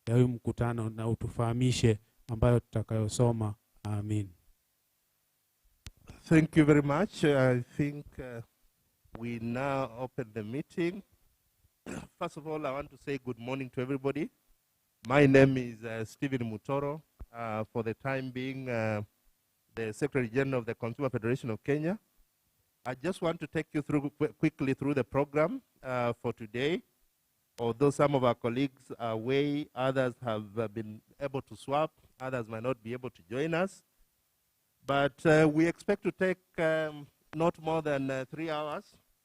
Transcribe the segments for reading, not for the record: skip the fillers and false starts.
ya huyu mkutano na utufahamishe ambayo tutakayosoma. Amin. Thank you very much. I think we now open the meeting. First of all, I want to say good morning to everybody. My name is Stephen Mutoro. For the time being, the Secretary General of the Consumer Federation of Kenya. I just want to take you through quickly through the program for today. Although some of our colleagues are away, others have been able to swap, others might not be able to join us. But we expect to take not more than 3 hours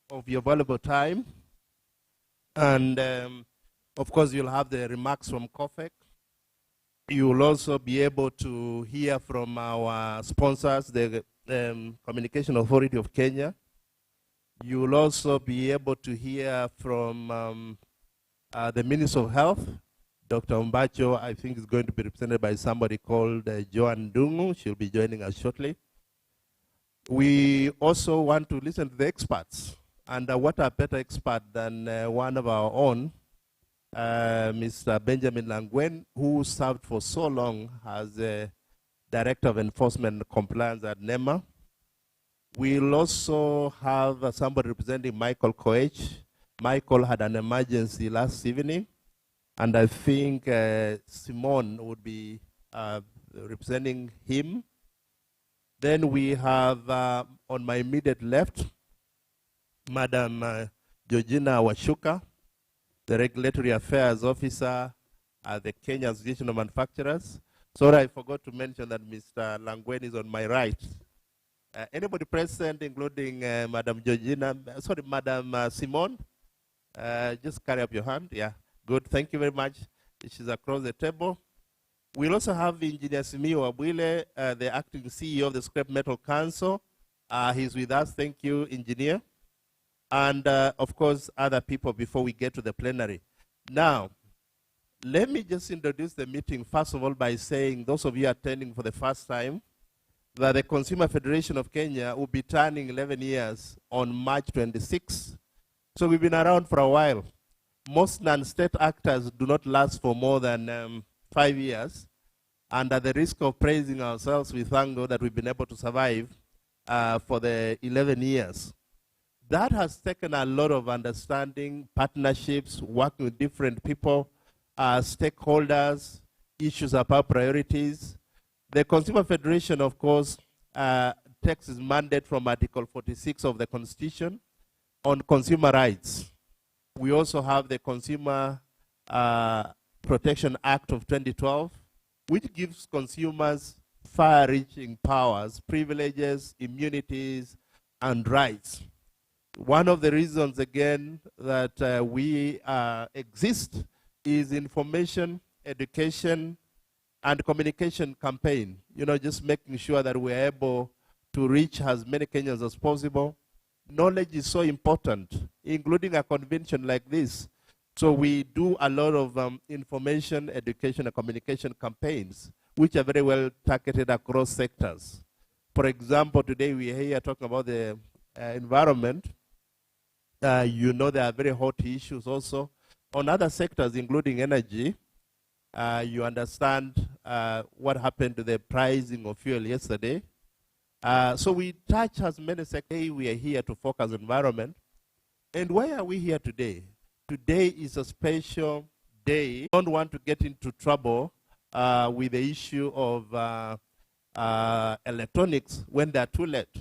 of your valuable time. And of course, you'll have the remarks from COFEC. You will also be able to hear from our sponsors, the Communication Authority of Kenya. You will also be able to hear from the Minister of Health. Dr. Mbacho, I think, is going to be represented by somebody called Joan Dungu. She'll be joining us shortly. We also want to listen to the experts. And what a better expert than one of our own, Mr. Benjamin Langwen, who served for so long as Director of Enforcement and Compliance at NEMA. We'll also have somebody representing Michael Koech. Michael had an emergency last evening, and I think Simone would be representing him. Then we have on my immediate left, Madam Georgina Washuka, the Regulatory Affairs Officer at the Kenya Association of Manufacturers. Sorry, I forgot to mention that Mr. Langwen is on my right. Anybody present, including Madam Georgina, sorry, Madam Simone? Just carry up your hand. Yeah, good. Thank you very much. She's across the table. We'll also have Engineer Simiyu Abwile, the acting CEO of the Scrap Metal Council. He's with us. Thank you, Engineer. And of course, other people before we get to the plenary. Now, let me just introduce the meeting, first of all, by saying, those of you attending for the first time, that the Consumer Federation of Kenya will be turning 11 years on March 26. So we've been around for a while. Most non-state actors do not last for more than 5 years. And at the risk of praising ourselves, we thank God that we've been able to survive for the 11 years. That has taken a lot of understanding, partnerships, working with different people, stakeholders, issues about priorities. The Consumer Federation, of course, takes its mandate from Article 46 of the Constitution on consumer rights. We also have the Consumer Protection Act of 2012, which gives consumers far-reaching powers, privileges, immunities, and rights. One of the reasons, again, that we exist is information, education, and communication campaign. You know, just making sure that we're able to reach as many Kenyans as possible. Knowledge is so important, including a convention like this. So we do a lot of information, education, and communication campaigns, which are very well targeted across sectors. For example, today we are here talking about the environment. You know, there are very hot issues also on other sectors, including energy. You understand what happened to the pricing of fuel yesterday. So we touch as many sectors. We are here to focus on environment. And why are we here today? Today is a special day. I don't want to get into trouble with the issue of electronics when they're too late.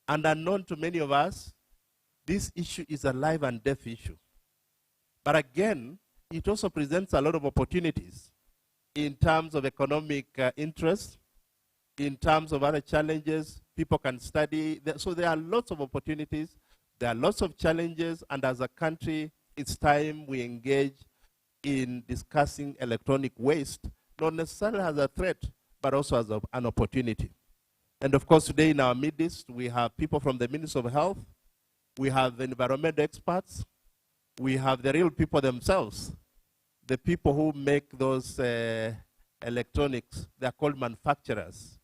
And unknown to many of us, this issue is a life and death issue. But again, it also presents a lot of opportunities in terms of economic interest, in terms of other challenges. People can study. So there are lots of opportunities. There are lots of challenges. And as a country, it's time we engage in discussing electronic waste, not necessarily as a threat, but also as an opportunity. And of course, today in our midst, we have people from the Ministry of Health. We have the environmental experts. We have the real people themselves, the people who make those electronics. They're called manufacturers.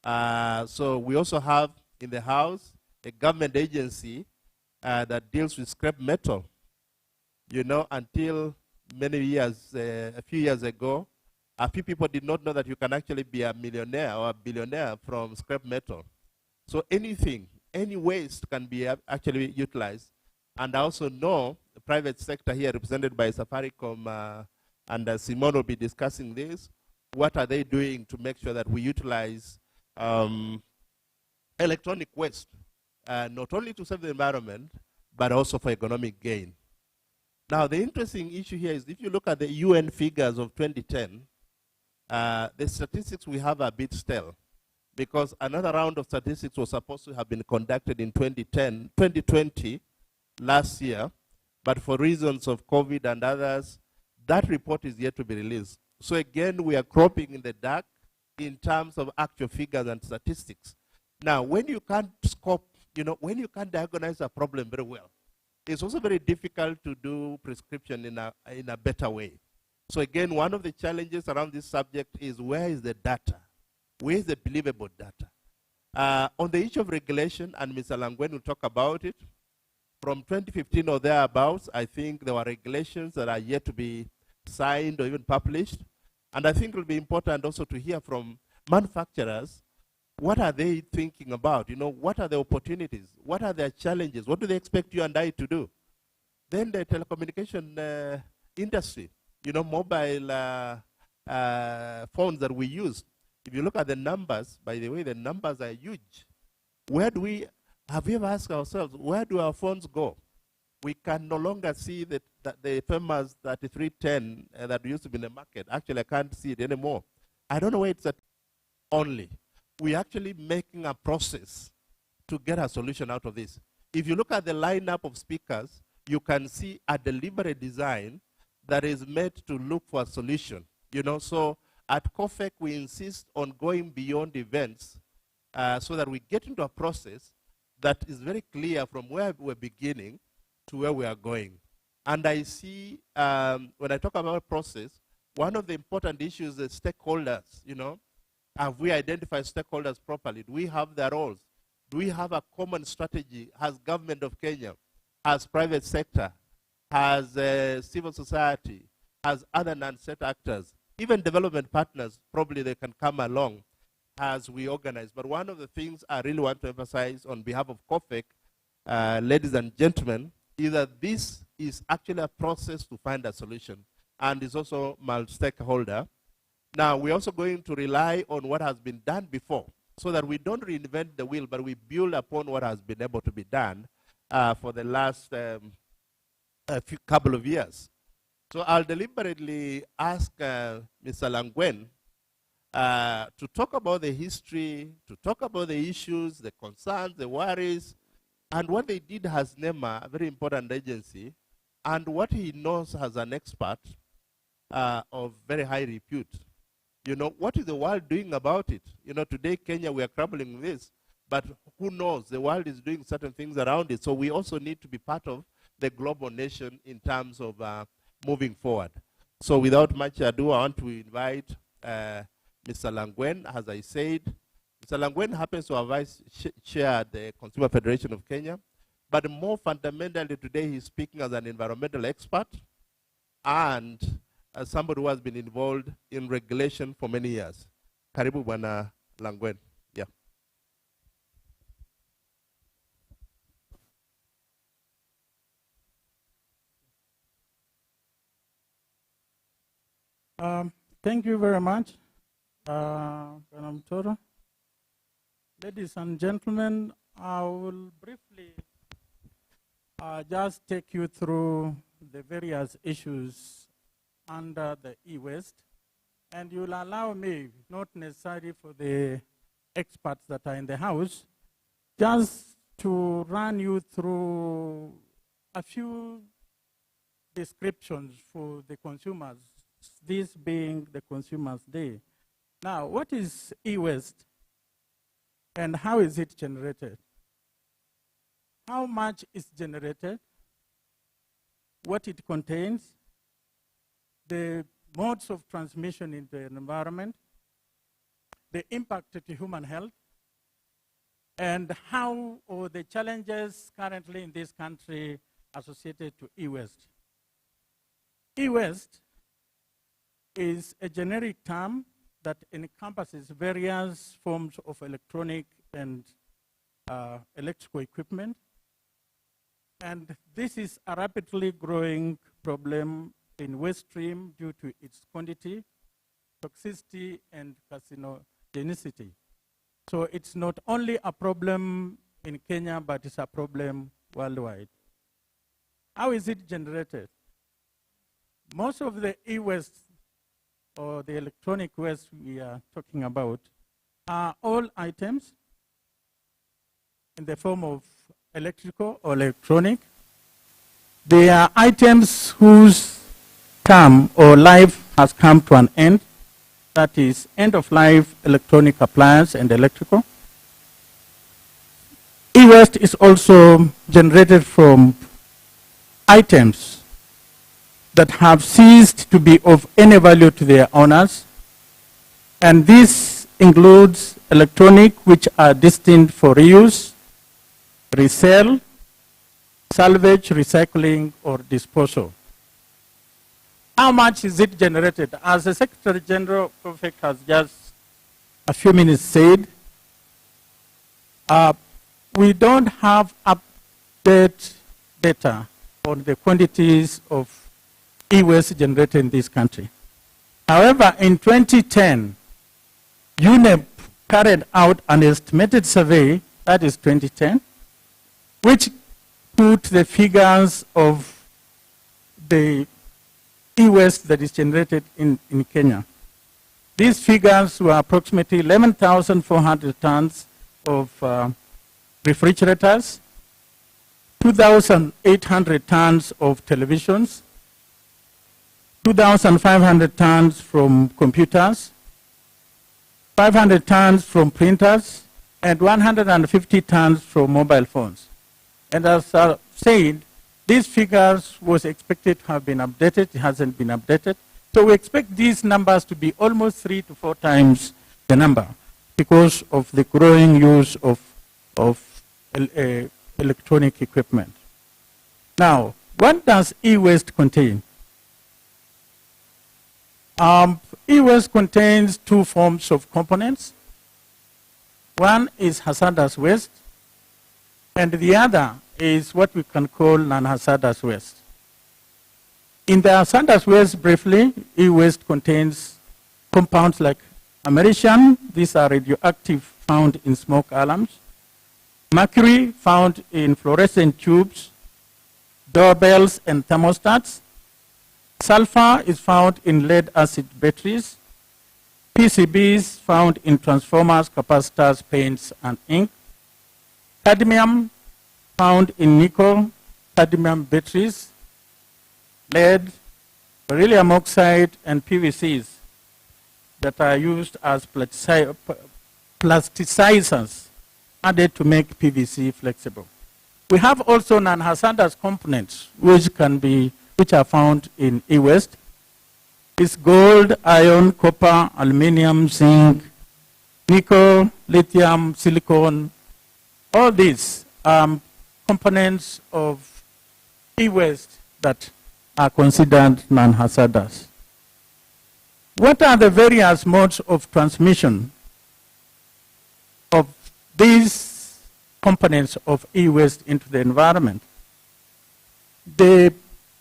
So we also have in the house a government agency that deals with scrap metal. You know, until many years, a few years ago, a few people did not know that you can actually be a millionaire or a billionaire from scrap metal. So anything, any waste can be actually utilized. And I also know the private sector here represented by Safaricom and Simon will be discussing this. What are they doing to make sure that we utilize electronic waste, not only to save the environment, but also for economic gain? Now, the interesting issue here is if you look at the UN figures of 2010, the statistics we have are a bit stale, because another round of statistics was supposed to have been conducted in 2020, last year, but for reasons of COVID and others, that report is yet to be released. So again, we are groping in the dark in terms of actual figures and statistics. Now, when you can't scope, when you can't diagnose a problem very well, it's also very difficult to do prescription in a better way. So again, one of the challenges around this subject is where is the data? Where is the believable data? On the issue of regulation, and Mr. Langwen will talk about it, from 2015 or thereabouts, I think there were regulations that are yet to be signed or even published. And I think it will be important also to hear from manufacturers, what are they thinking about? What are the opportunities? What are their challenges? What do they expect you and I to do? Then the telecommunication industry, mobile phones that we use. If you look at the numbers, by the way, the numbers are huge. Have we ever asked ourselves, where do our phones go? We can no longer see that the famous 3310 that used to be in the market. Actually, I can't see it anymore. I don't know where it's at only. We're actually making a process to get a solution out of this. If you look at the lineup of speakers, you can see a deliberate design that is made to look for a solution. So at COFEC, we insist on going beyond events so that we get into a process that is very clear from where we're beginning to where we are going. And I see, when I talk about process, one of the important issues is stakeholders, Have we identified stakeholders properly? Do we have their roles? Do we have a common strategy? Has government of Kenya, has private sector, has civil society, has other non-state actors, even development partners, probably they can come along as we organize. But one of the things I really want to emphasize on behalf of COFEC, ladies and gentlemen, is that this is actually a process to find a solution, and is also multi-stakeholder. Now, we're also going to rely on what has been done before, so that we don't reinvent the wheel, but we build upon what has been able to be done for the last couple of years. So I'll deliberately ask Mr. Langwen to talk about the history, to talk about the issues, the concerns, the worries, and what they did as NEMA, a very important agency, and what he knows as an expert of very high repute. What is the world doing about it? Today, Kenya, we are grappling with this, but who knows? The world is doing certain things around it. So we also need to be part of the global nation in terms of moving forward. So without much ado, I want to invite Mr. Langwen. As I said, Mr. Langwen happens to have vice chair the Consumer Federation of Kenya, but more fundamentally today he's speaking as an environmental expert and as somebody who has been involved in regulation for many years. Karibu Bwana Langwen. Yeah. Thank you very much, Bwana Mutoro. Ladies and gentlemen, I will briefly just take you through the various issues under the e-waste, and you'll allow me, not necessarily for the experts that are in the house, just to run you through a few descriptions for the consumers, this being the Consumers' Day. Now, what is e-waste and how is it generated? How much is generated? What it contains? The modes of transmission into the environment, the impact to human health, and how, or the challenges currently in this country associated to e-waste. E-waste is a generic term that encompasses various forms of electronic and electrical equipment. And this is a rapidly growing problem in waste stream due to its quantity, toxicity, and carcinogenicity. So it's not only a problem in Kenya, but it's a problem worldwide. How is it generated? Most of the e-waste or the electronic waste we are talking about are all items in the form of electrical or electronic. They are items whose term or life has come to an end. That is end of life electronic appliance and electrical. E-waste is also generated from items that have ceased to be of any value to their owners. And this includes electronic which are destined for reuse, resale, salvage, recycling, or disposal. How much is it generated? As the Secretary General Prefect has just a few minutes said, we don't have updated data on the quantities of e-waste generated in this country. However, in 2010, UNEP carried out an estimated survey, that is 2010, which put the figures of the e-waste that is generated in Kenya. These figures were approximately 11,400 tons of refrigerators, 2,800 tons of televisions, 2,500 tons from computers, 500 tons from printers, and 150 tons from mobile phones. And as I said, these figures was expected to have been updated. It hasn't been updated. So we expect these numbers to be almost 3 to 4 times the number because of the growing use of electronic equipment. Now, what does e-waste contain? E-waste contains two forms of components. One is hazardous waste, and the other is what we can call non-hazardous waste. In the hazardous waste, briefly, e-waste contains compounds like americium, these are radioactive, found in smoke alarms, mercury, found in fluorescent tubes, doorbells and thermostats, sulfur is found in lead acid batteries, PCBs found in transformers, capacitors, paints, and ink, cadmium found in nickel, cadmium batteries, lead, beryllium oxide, and PVCs that are used as plasticizers added to make PVC flexible. We have also non-hazardous components which are found in e-waste. It's gold, iron, copper, aluminum, zinc, nickel, lithium, silicon. All these components of e-waste that are considered non-hazardous. What are the various modes of transmission of these components of e-waste into the environment? The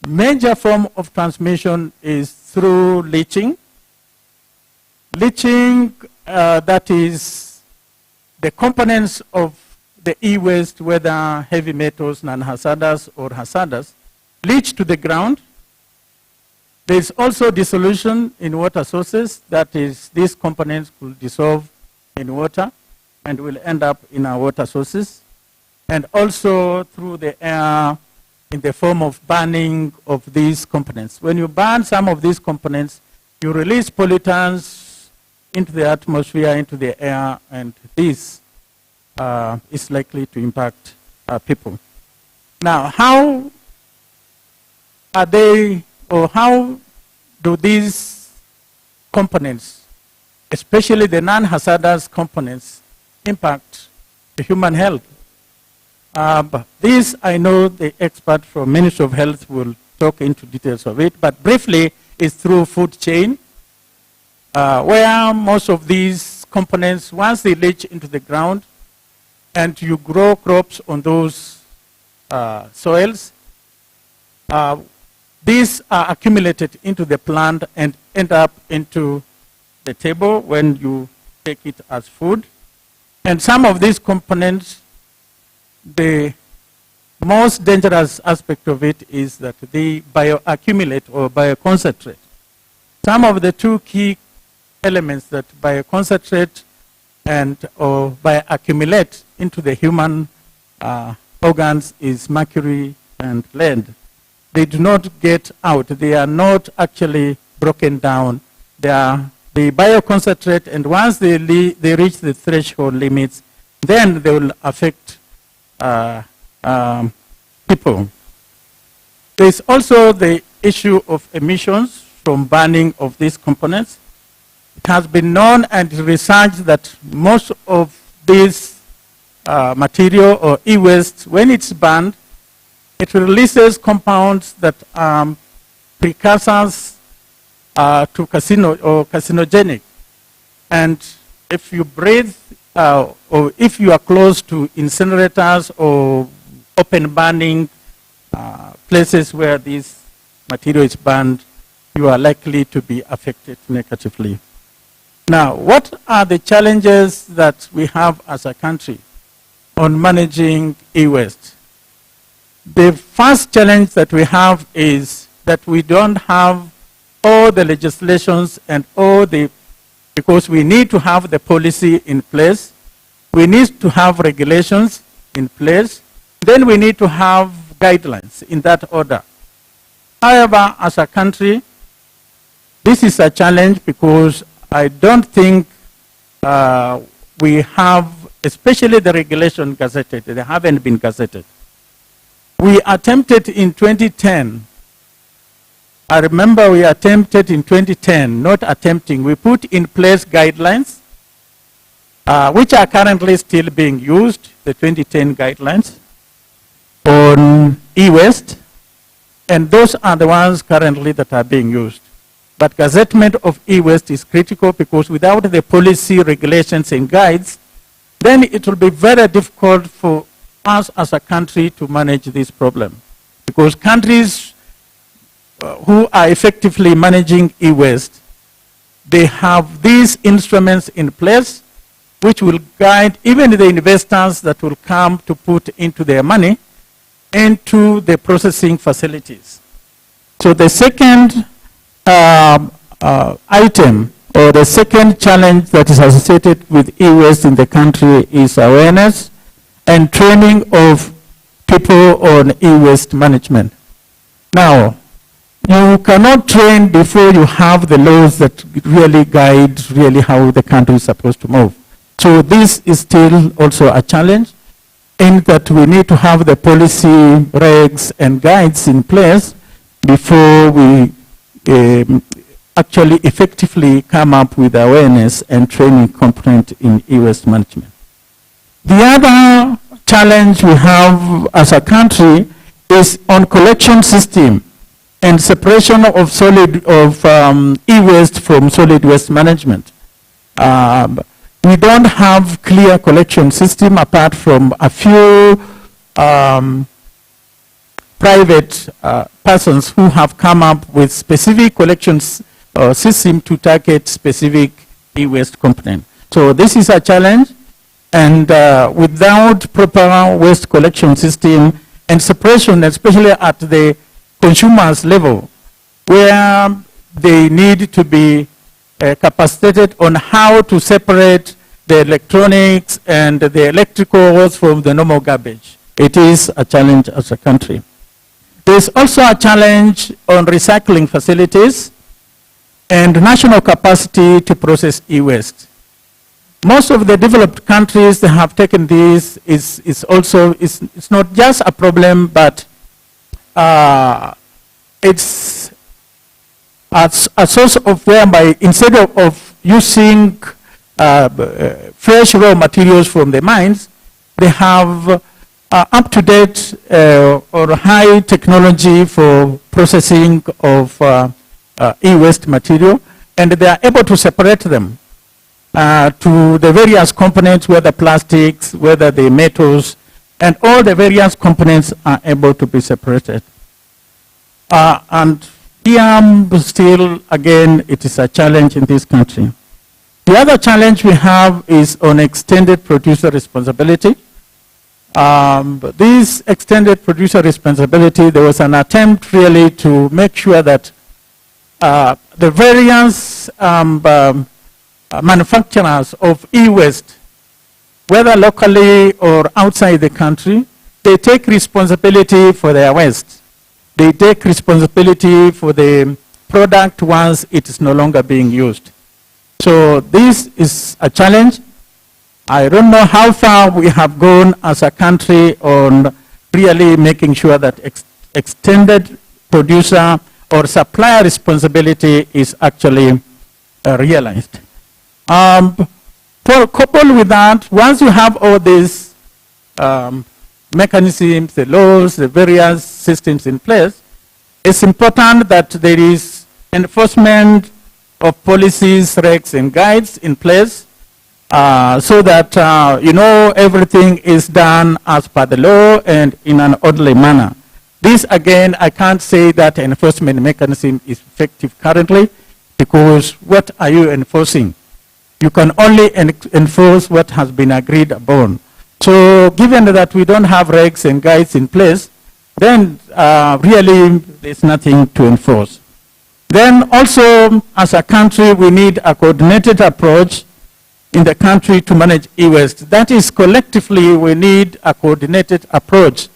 major form of transmission is through leaching. Leaching, that is the components of the e-waste, whether heavy metals, non-hazardous or hazardous, leach to the ground. There is also dissolution in water sources, that is, these components will dissolve in water and will end up in our water sources, and also through the air in the form of burning of these components. When you burn some of these components, you release pollutants into the atmosphere, into the air, and this is likely to impact people. Now, how are they, or how do these components, especially the non-hazardous components, impact the human health? This, I know the expert from Ministry of Health will talk into details of it, but briefly, it's through food chain, where most of these components, once they leach into the ground, and you grow crops on those soils, these are accumulated into the plant and end up into the table when you take it as food. And some of these components, the most dangerous aspect of it is that they bioaccumulate or bioconcentrate. Some of the two key elements that bioconcentrate and or bioaccumulate into the human organs is mercury and lead. They do not get out. They are not actually broken down. They bioconcentrate, and once they reach the threshold limits, then they will affect people. There's also the issue of emissions from burning of these components. It has been known and researched that most of this material or e-waste, when it's burned, it releases compounds that are precursors to carcinogenic. And if you breathe or if you are close to incinerators or open burning places where this material is burned, you are likely to be affected negatively. Now, what are the challenges that we have as a country on managing e-waste? The first challenge that we have is that we don't have all the legislations and because we need to have the policy in place, we need to have regulations in place, then we need to have guidelines in that order. However, as a country, this is a challenge because I don't think we have, especially the regulation gazetted, they haven't been gazetted. We attempted in 2010, I remember we attempted in 2010, not attempting, we put in place guidelines, which are currently still being used, the 2010 guidelines, on e-waste, and those are the ones currently that are being used. But gazettement of e-waste is critical because without the policy, regulations, and guides, then it will be very difficult for us as a country to manage this problem. Because countries who are effectively managing e-waste, they have these instruments in place which will guide even the investors that will come to put into their money into the processing facilities. So the second item or the second challenge that is associated with e-waste in the country is awareness and training of people on e-waste management. Now, you cannot train before you have the laws that really guide how the country is supposed to move. So this is still also a challenge in that we need to have the policy, regs, and guides in place before we actually effectively come up with awareness and training component in e-waste management. The other challenge we have as a country is on collection system and separation of e-waste from solid waste management. We don't have clear collection system apart from a few private persons who have come up with specific collections system to target specific e-waste component. So this is a challenge, and without proper waste collection system and separation, especially at the consumers level, where they need to be capacitated on how to separate the electronics and the electricals from the normal garbage. It is a challenge as a country. There's also a challenge on recycling facilities and national capacity to process e-waste. Most of the developed countries that have taken this it's not just a problem, but it's a source of whereby instead of using fresh raw materials from the mines, they have up-to-date or high technology for processing of e-waste material, and they are able to separate them to the various components, whether plastics, whether the metals, and all the various components are able to be separated. And here, still, again, it is a challenge in this country. The other challenge we have is on extended producer responsibility. This extended producer responsibility, there was an attempt really to make sure that the various manufacturers of e-waste, whether locally or outside the country, they take responsibility for their waste. They take responsibility for the product once it is no longer being used. So this is a challenge. I don't know how far we have gone as a country on really making sure that extended producer or supplier responsibility is actually realized. Coupled with that, once you have all these mechanisms, the laws, the various systems in place, it's important that there is enforcement of policies, regs, and guides in place so that, everything is done as per the law and in an orderly manner. This, again, I can't say that enforcement mechanism is effective currently because what are you enforcing? You can only enforce what has been agreed upon. So given that we don't have regs and guides in place, then really there's nothing to enforce. Then also, as a country, we need a coordinated approach in the country to manage e-waste. That is, collectively, we need a coordinated approach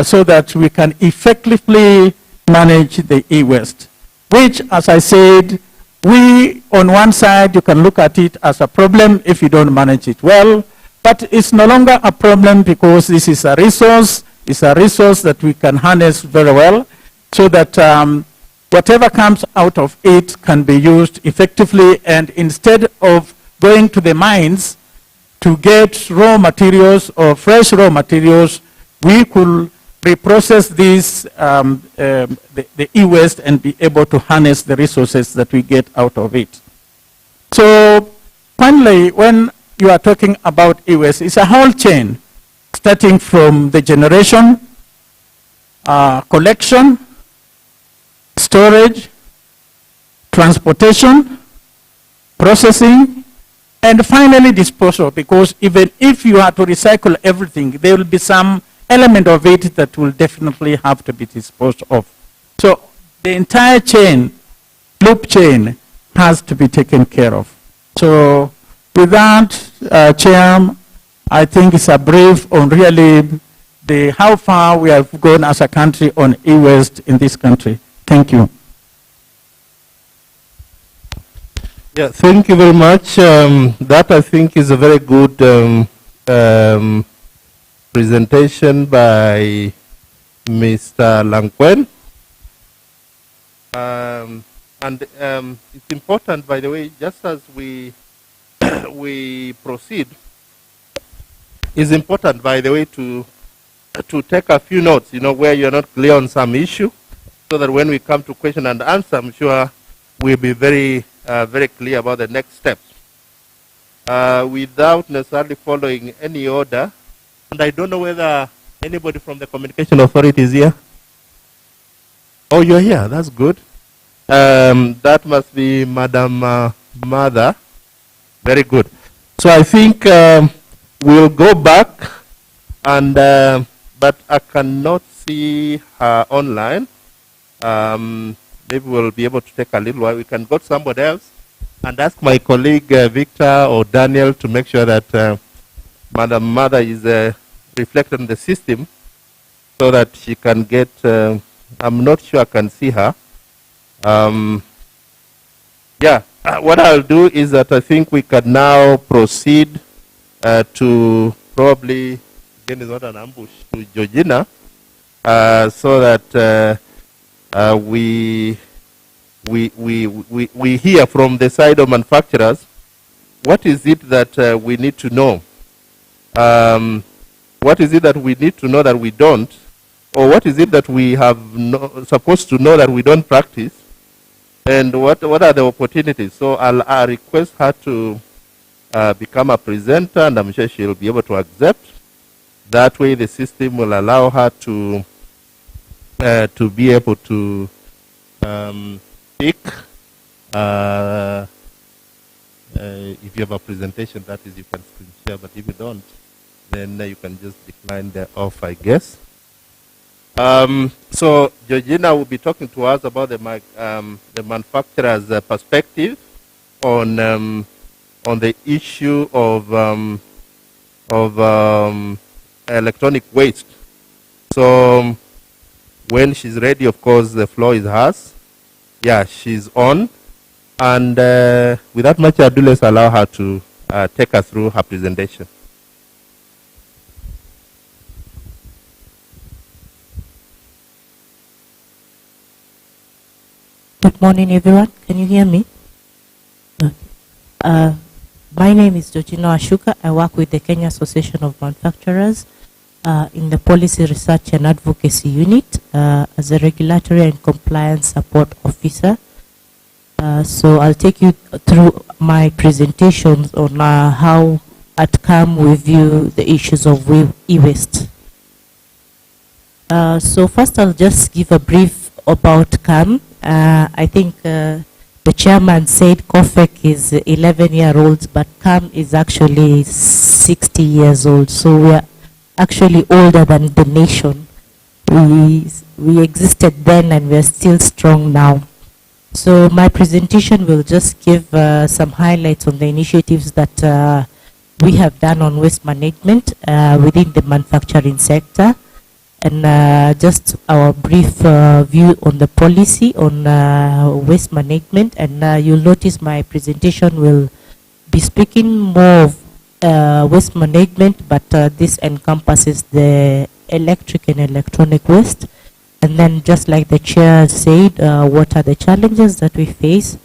so that we can effectively manage the e-waste, which, as I said, we, on one side, you can look at it as a problem if you don't manage it well, but it's no longer a problem because this is a resource. It's a resource that we can harness very well so that whatever comes out of it can be used effectively, and instead of going to the mines to get raw materials or fresh raw materials, we could reprocess this, the e-waste, and be able to harness the resources that we get out of it. So finally, when you are talking about e-waste, it's a whole chain, starting from the generation, collection, storage, transportation, processing, and finally disposal, because even if you are to recycle everything, there will be some element of it that will definitely have to be disposed of. So the entire chain, loop chain, has to be taken care of. So with that, Chair, I think it's a brief on really how far we have gone as a country on e-waste in this country. Thank you. Yeah, thank you very much. That, I think, is a very good presentation by Mr. Langquen. It's important, by the way, just as we we proceed, it's important, by the way, to take a few notes, where you're not clear on some issue, so that when we come to question and answer, I'm sure we'll be very clear about the next steps. Without necessarily following any order, and I don't know whether anybody from the Communication Authority is here. Oh, you're here. That's good. That must be Madam Mother. Very good. So I think we'll go back, and but I cannot see her online. Maybe we'll be able to take a little while. We can go to somebody else and ask my colleague Victor or Daniel to make sure that Madam Mother is reflected in the system so that she can get, I'm not sure I can see her. What I'll do is that I think we can now proceed to probably, again, it's not an ambush, to Georgina, so that we hear from the side of manufacturers what is it that we need to know What is it that we need to know that we don't? Or what is it that we have supposed to know that we don't practice? And what are the opportunities? So I'll request her to become a presenter, and I'm sure she'll be able to accept. That way the system will allow her to be able to pick. If you have a presentation, that is, you can screen share, but if you don't, then you can just decline the off, I guess. So Georgina will be talking to us about the manufacturer's perspective on the issue of electronic waste. So when she's ready, of course, the floor is hers. Yeah, she's on. And without much ado, let's allow her to take us through her presentation. Good morning, everyone. Can you hear me? Okay. My name is Georgina Ashuka. I work with the Kenya Association of Manufacturers in the Policy Research and Advocacy Unit as a Regulatory and Compliance Support Officer. So I'll take you through my presentations on how at CAM we view the issues of e-waste. So first I'll just give a brief about CAM. I think the chairman said COFEC is 11-year-olds, but CAM is actually 60 years old. So we are actually older than the nation. We existed then and we are still strong now. So my presentation will just give some highlights on the initiatives that we have done on waste management within the manufacturing sector, and just our brief view on the policy on waste management. And you'll notice my presentation will be speaking more of waste management, but this encompasses the electric and electronic waste. And then, just like the chair said, what are the challenges that we face,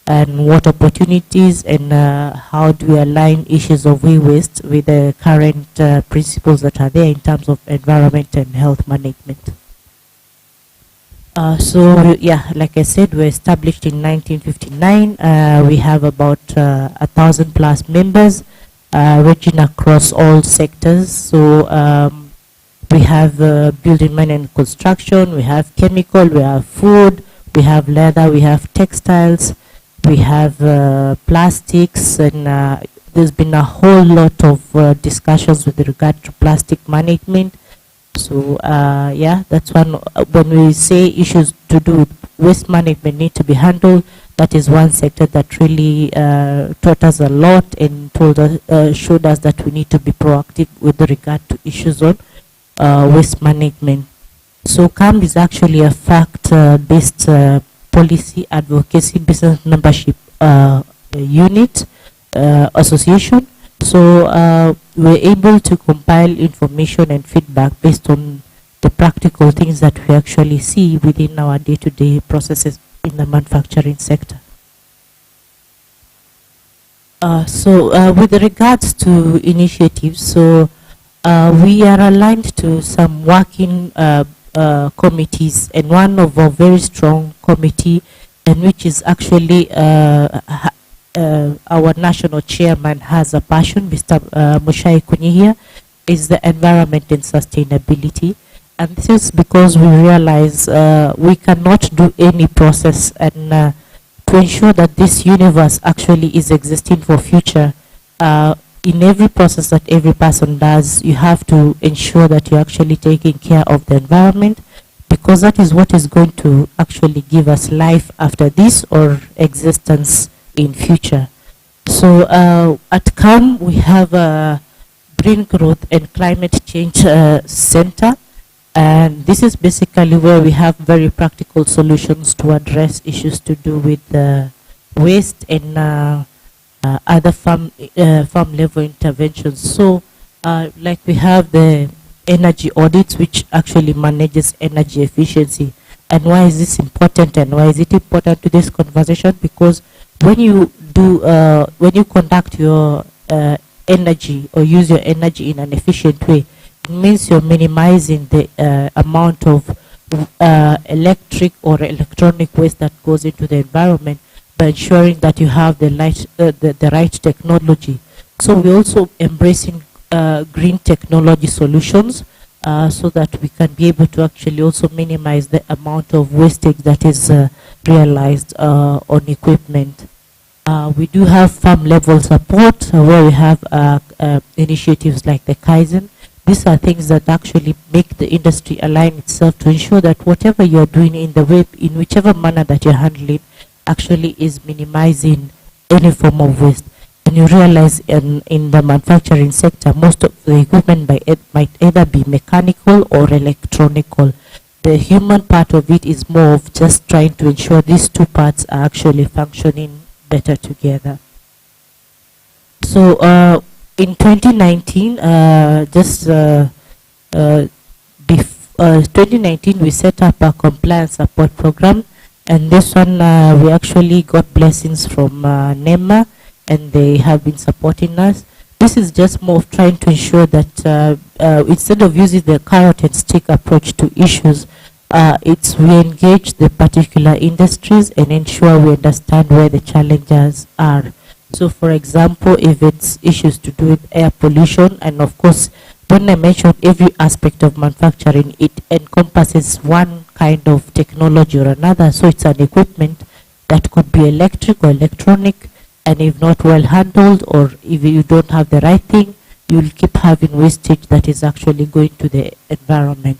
and what opportunities, and how do we align issues of e-waste with the current principles that are there in terms of environment and health management. So yeah, like I said, we're established in 1959. We have about 1,000+ members ranging across all sectors. So we have building, mining and construction, we have chemical, we have food, we have leather, we have textiles, we have plastics, and there's been a whole lot of discussions with regard to plastic management. So yeah, that's one. When we say issues to do with waste management need to be handled, that is one sector that really taught us a lot and showed us that we need to be proactive with regard to issues on waste management. So CAM is actually a fact-based policy advocacy business membership unit association. So we're able to compile information and feedback based on the practical things that we actually see within our day-to-day processes in the manufacturing sector. So with regards to initiatives, so we are aligned to some working committees, and one of our very strong committee, and which is actually our national chairman has a passion, Mr. Mushai Kunyihia, is the environment and sustainability. And this is because we realize we cannot do any process, and to ensure that this universe actually is existing for future, in every process that every person does, you have to ensure that you're actually taking care of the environment, because that is what is going to actually give us life after this or existence in future. So at CAM, we have a Green Growth and Climate Change Center, and this is basically where we have very practical solutions to address issues to do with waste and other farm level interventions. So like we have the energy audits, which actually manages energy efficiency. And why is this important, and why is it important to this conversation? Because when you do when you conduct your energy or use your energy in an efficient way, It means you're minimizing the amount of electric or electronic waste that goes into the environment by ensuring that you have the right technology. So we're also embracing green technology solutions so that we can be able to actually also minimize the amount of wastage that is realized on equipment. We do have farm level support where we have initiatives like the Kaizen. These are things that actually make the industry align itself to ensure that whatever you're doing in whichever manner that you're handling actually is minimizing any form of waste. And you realize in the manufacturing sector, most of the equipment might either be mechanical or electronical. The human part of it is more of just trying to ensure these two parts are actually functioning better together. So in 2019, 2019 we set up a compliance support program, and this one we actually got blessings from NEMA, and they have been supporting us. This is just more of trying to ensure that instead of using the carrot and stick approach to issues, we engage the particular industries and ensure we understand where the challenges are. So for example, if it's issues to do with air pollution, and of course, when I mention every aspect of manufacturing, it encompasses one kind of technology or another. So it's an equipment that could be electric or electronic, and if not well handled, or if you don't have the right thing, you'll keep having wastage that is actually going to the environment.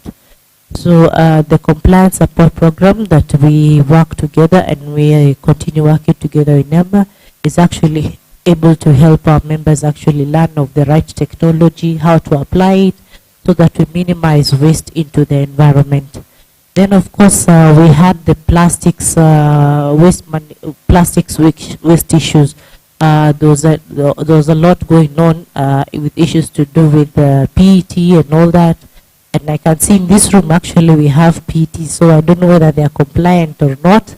So the compliance support program that we work together and we continue working together in NEMA is actually able to help our members actually learn of the right technology, how to apply it, so that we minimize waste into the environment. Then of course we had the plastics waste issues. There was a lot going on with issues to do with PET and all that. And I can see in this room actually we have PET, so I don't know whether they are compliant or not.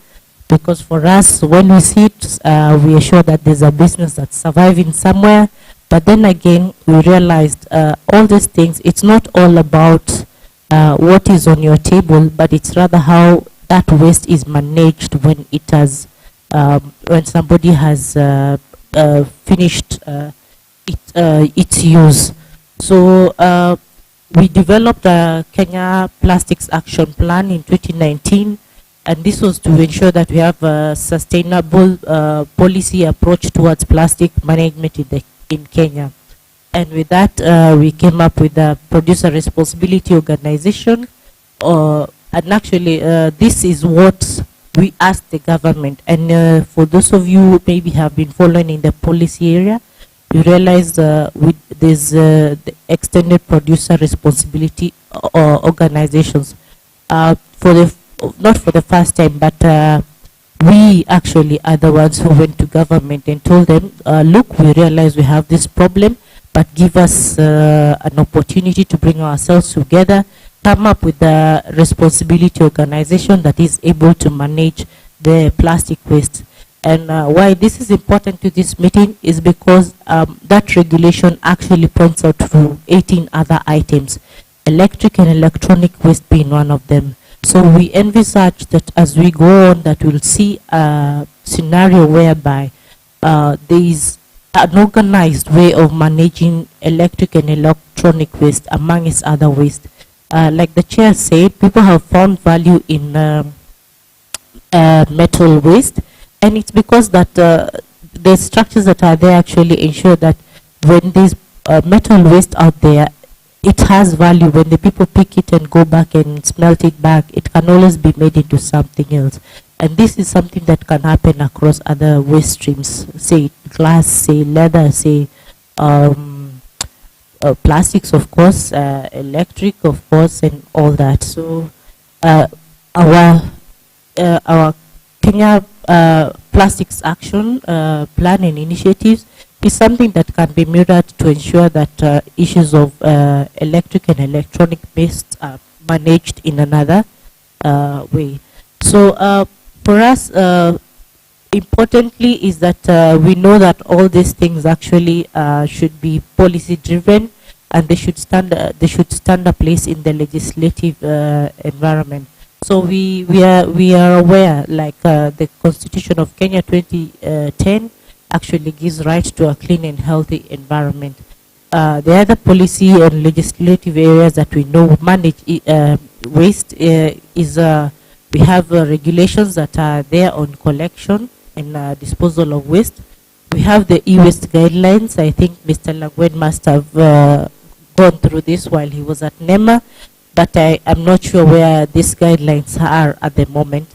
Because for us, when we see it, we are sure that there's a business that's surviving somewhere. But then again, we realized all these things, it's not all about what is on your table, but it's rather how that waste is managed when it has, when somebody has finished its use. So we developed a Kenya Plastics Action Plan in 2019. And this was to ensure that we have a sustainable policy approach towards plastic management in Kenya. And with that, we came up with a producer responsibility organization. And actually, this is what we asked the government. And for those of you who maybe have been following in the policy area, you realize there's the extended producer responsibility organizations. Not for the first time, but we actually are the ones who went to government and told them, look, we realize we have this problem, but give us an opportunity to bring ourselves together, come up with a responsibility organization that is able to manage the plastic waste. And why this is important to this meeting is because that regulation actually points out to 18 other items, electric and electronic waste being one of them. So we envisage that as we go on, that we'll see a scenario whereby there is an organized way of managing electric and electronic waste among its other waste. Like the chair said, people have found value in metal waste, and it's because that the structures that are there actually ensure that when there's metal waste out there, it has value. When the people pick it and go back and smelt it back, it can always be made into something else. And this is something that can happen across other waste streams, say glass, say leather, say plastics, of course, electric, of course, and all that. So our Kenya Plastics Action Plan and initiatives is something that can be mirrored to ensure that issues of electric and electronic waste are managed in another way. So for us, importantly is that we know that all these things actually should be policy driven, and they should stand a place in the legislative environment. So we are aware, like the Constitution of Kenya 2010 actually gives right to a clean and healthy environment. The other policy and legislative areas that we know manage waste is we have regulations that are there on collection and disposal of waste. We have the e-waste guidelines. I think Mr. Langwen must have gone through this while he was at NEMA, but I'm not sure where these guidelines are at the moment.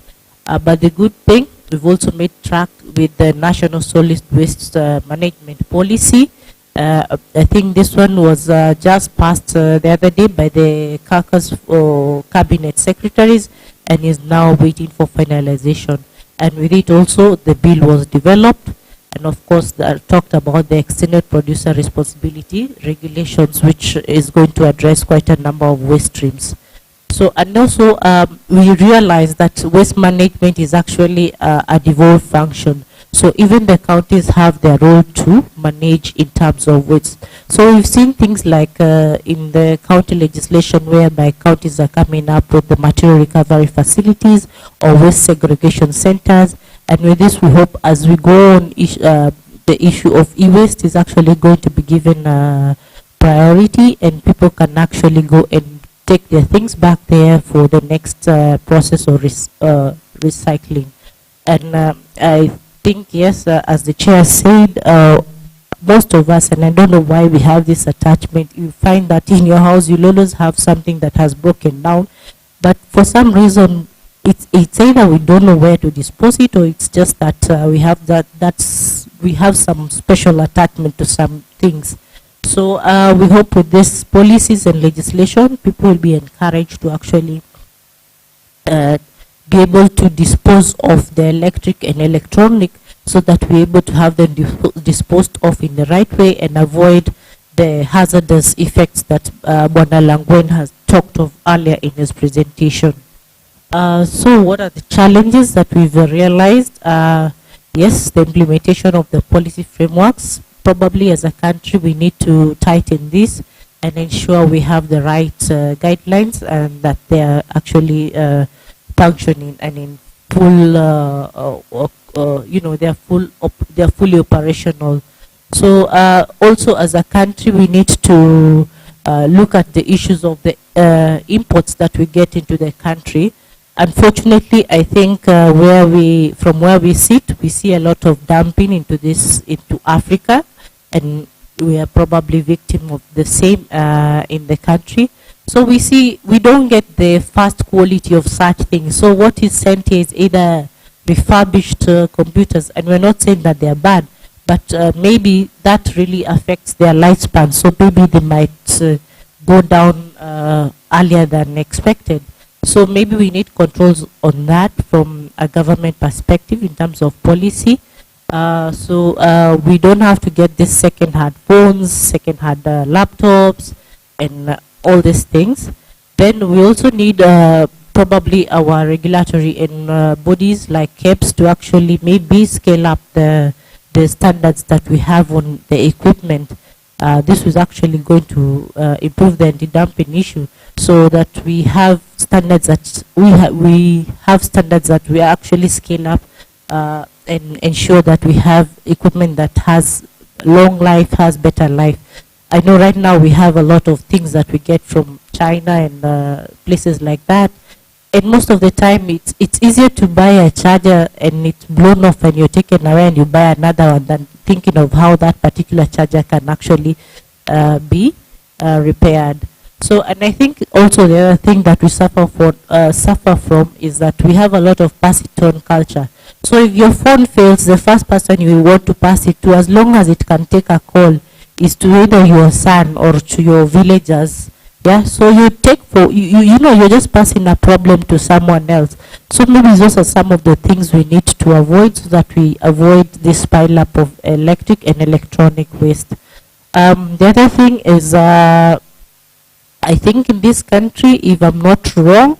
But the good thing, we've also made track with the National Solid Waste Management Policy. I think this one was just passed the other day by the caucus cabinet secretaries and is now waiting for finalization. And with it also, the bill was developed. And of course, talked about the extended producer responsibility regulations, which is going to address quite a number of waste streams. So, and also we realize that waste management is actually a devolved function. So even the counties have their role to manage in terms of waste. So we've seen things like in the county legislation whereby counties are coming up with the material recovery facilities or waste segregation centers. And with this, we hope as we go on, the issue of e-waste is actually going to be given priority, and people can actually go and take their things back there for the next process or recycling. And I think, yes, as the chair said, most of us, and I don't know why we have this attachment, you find that in your house you'll always have something that has broken down, but for some reason, it's either we don't know where to dispose it, or it's just that we have some special attachment to some things. So we hope with these policies and legislation, people will be encouraged to actually be able to dispose of the electric and electronic, so that we're able to have them disposed of in the right way and avoid the hazardous effects that Bwana Langwen has talked of earlier in his presentation. So what are the challenges that we've realized? Yes, the implementation of the policy frameworks. Probably as a country, we need to tighten this and ensure we have the right guidelines and that they are actually functioning and in full, they're fully operational. So also as a country, we need to look at the issues of the imports that we get into the country. Unfortunately, I think from where we sit, we see a lot of dumping into Africa, and we are probably victim of the same in the country. So we don't get the fast quality of such things. So what is sent here is either refurbished computers, and we're not saying that they're bad, but maybe that really affects their lifespan. So maybe they might go down earlier than expected. So maybe we need controls on that from a government perspective in terms of policy. So we don't have to get this second-hand phones, second-hand laptops, and all these things. Then we also need probably our regulatory and bodies like KEBS to actually maybe scale up the standards that we have on the equipment. This was actually going to improve the anti-dumping issue, so that we have standards that we have standards that we actually scale up and ensure that we have equipment that has long life, has better life. I know right now we have a lot of things that we get from China and places like that, and most of the time it's easier to buy a charger and it's blown off and you're taken away and you buy another one than thinking of how that particular charger can actually be repaired. So, and I think also the other thing that we suffer from is that we have a lot of pass it on culture. So if your phone fails, the first person you want to pass it to, as long as it can take a call, is to either your son or to your villagers. Yeah, so you take you're just passing a problem to someone else. So maybe those are some of the things we need to avoid, so that we avoid this pile up of electric and electronic waste. The other thing is, I think in this country, if I'm not wrong,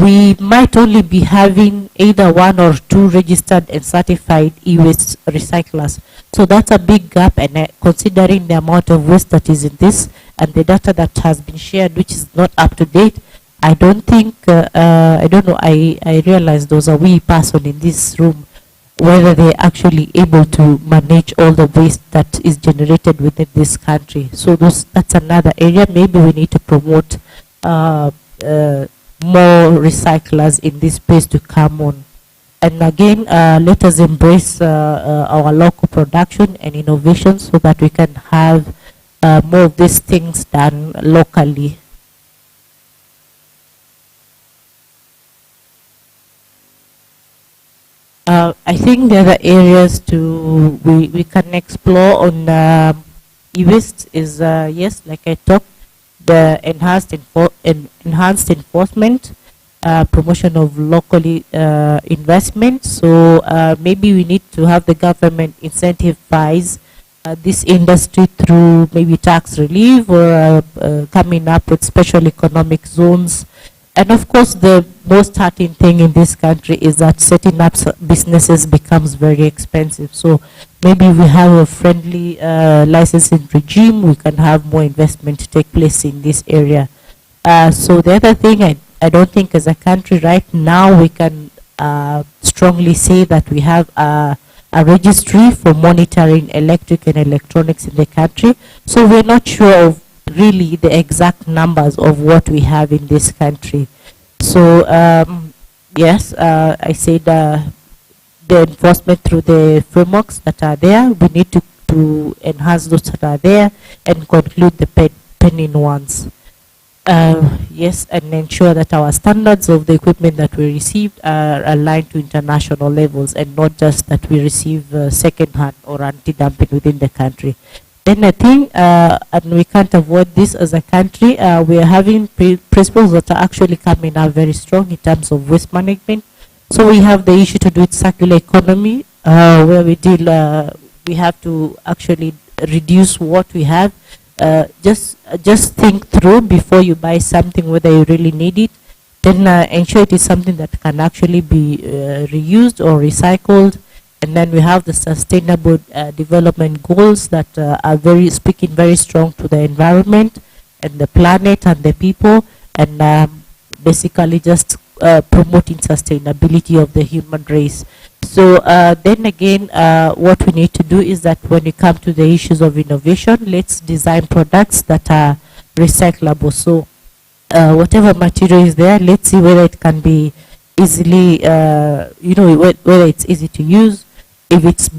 we might only be having either 1 or 2 registered and certified e-waste recyclers. So that's a big gap, and considering the amount of waste that is in this and the data that has been shared, which is not up to date, I don't think, I don't know, I realize there's a wee person in this room, whether they're actually able to manage all the waste that is generated within this country. So that's another area. Maybe we need to promote more recyclers in this space to come on. And again, let us embrace our local production and innovation so that we can have more of these things done locally. I think there are areas we can explore on e-waste is, yes, like I talked, the enhanced enforcement, promotion of locally investment. So maybe we need to have the government incentivize this industry through maybe tax relief or coming up with special economic zones. And of course, the most hurting thing in this country is that setting up businesses becomes very expensive. So maybe we have a friendly licensing regime, we can have more investment take place in this area. So the other thing, I don't think as a country right now we can strongly say that we have a registry for monitoring electric and electronics in the country. So we're not sure of really the exact numbers of what we have in this country. So yes, I said the enforcement through the frameworks that are there, we need to enhance those that are there and conclude the pending ones. Yes, and ensure that our standards of the equipment that we received are aligned to international levels and not just that we receive second-hand or anti-dumping within the country. Then I think, and we can't avoid this as a country, we are having principles that are actually coming out very strong in terms of waste management. So we have the issue to do with circular economy, where we deal, we have to actually reduce what we have. Just think through before you buy something whether you really need it. Then ensure it is something that can actually be reused or recycled. And then we have the sustainable development goals that are speaking very strong to the environment and the planet and the people, and basically just promoting sustainability of the human race. So then again, what we need to do is that when we come to the issues of innovation, let's design products that are recyclable. So whatever material is there, let's see whether it can be easily, whether it's easy to use. If it's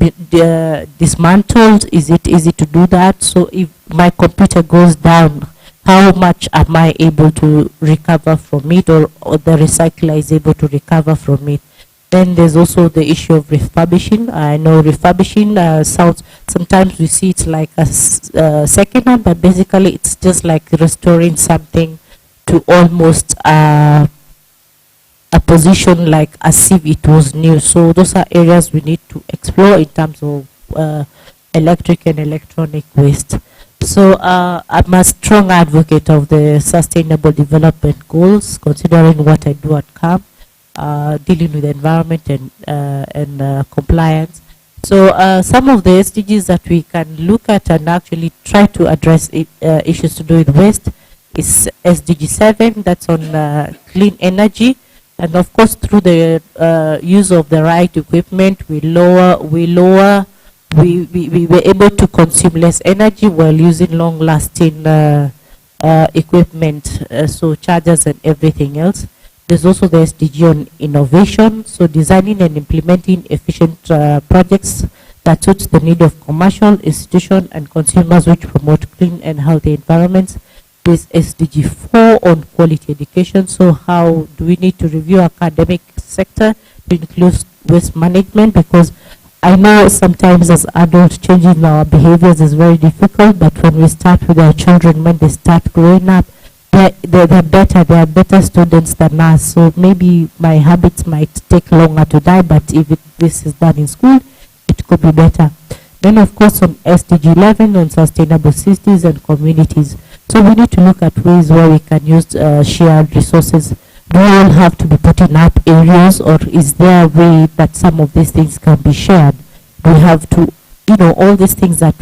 dismantled, is it easy to do that? So if my computer goes down, how much am I able to recover from it, or the recycler is able to recover from it? Then there's also the issue of refurbishing. I know refurbishing sounds, sometimes we see it's like a second hand, but basically it's just like restoring something to almost a position like as if it was new. So those are areas we need to explore in terms of electric and electronic waste. So I'm a strong advocate of the sustainable development goals, considering what I do at CAM, dealing with the environment and compliance. So some of the SDGs that we can look at and actually try to address issues to do with waste is SDG 7, that's on clean energy. And of course, through the use of the right equipment, we were able to consume less energy while using long-lasting equipment, so chargers and everything else. There's also the SDG on innovation, so designing and implementing efficient projects that suit the need of commercial, institutions, and consumers, which promote clean and healthy environments. There's SDG 4 on quality education, so how do we need to review academic sector to include waste management, because I know sometimes as adults changing our behaviors is very difficult, but when we start with our children, when they start growing up, they're better students than us. So maybe my habits might take longer to die, but if this is done in school, it could be better. Then of course on SDG 11 on sustainable cities and communities. So we need to look at ways where we can use shared resources do we all have to be putting up areas, or is there a way that some of these things can be shared? We have to, all these things that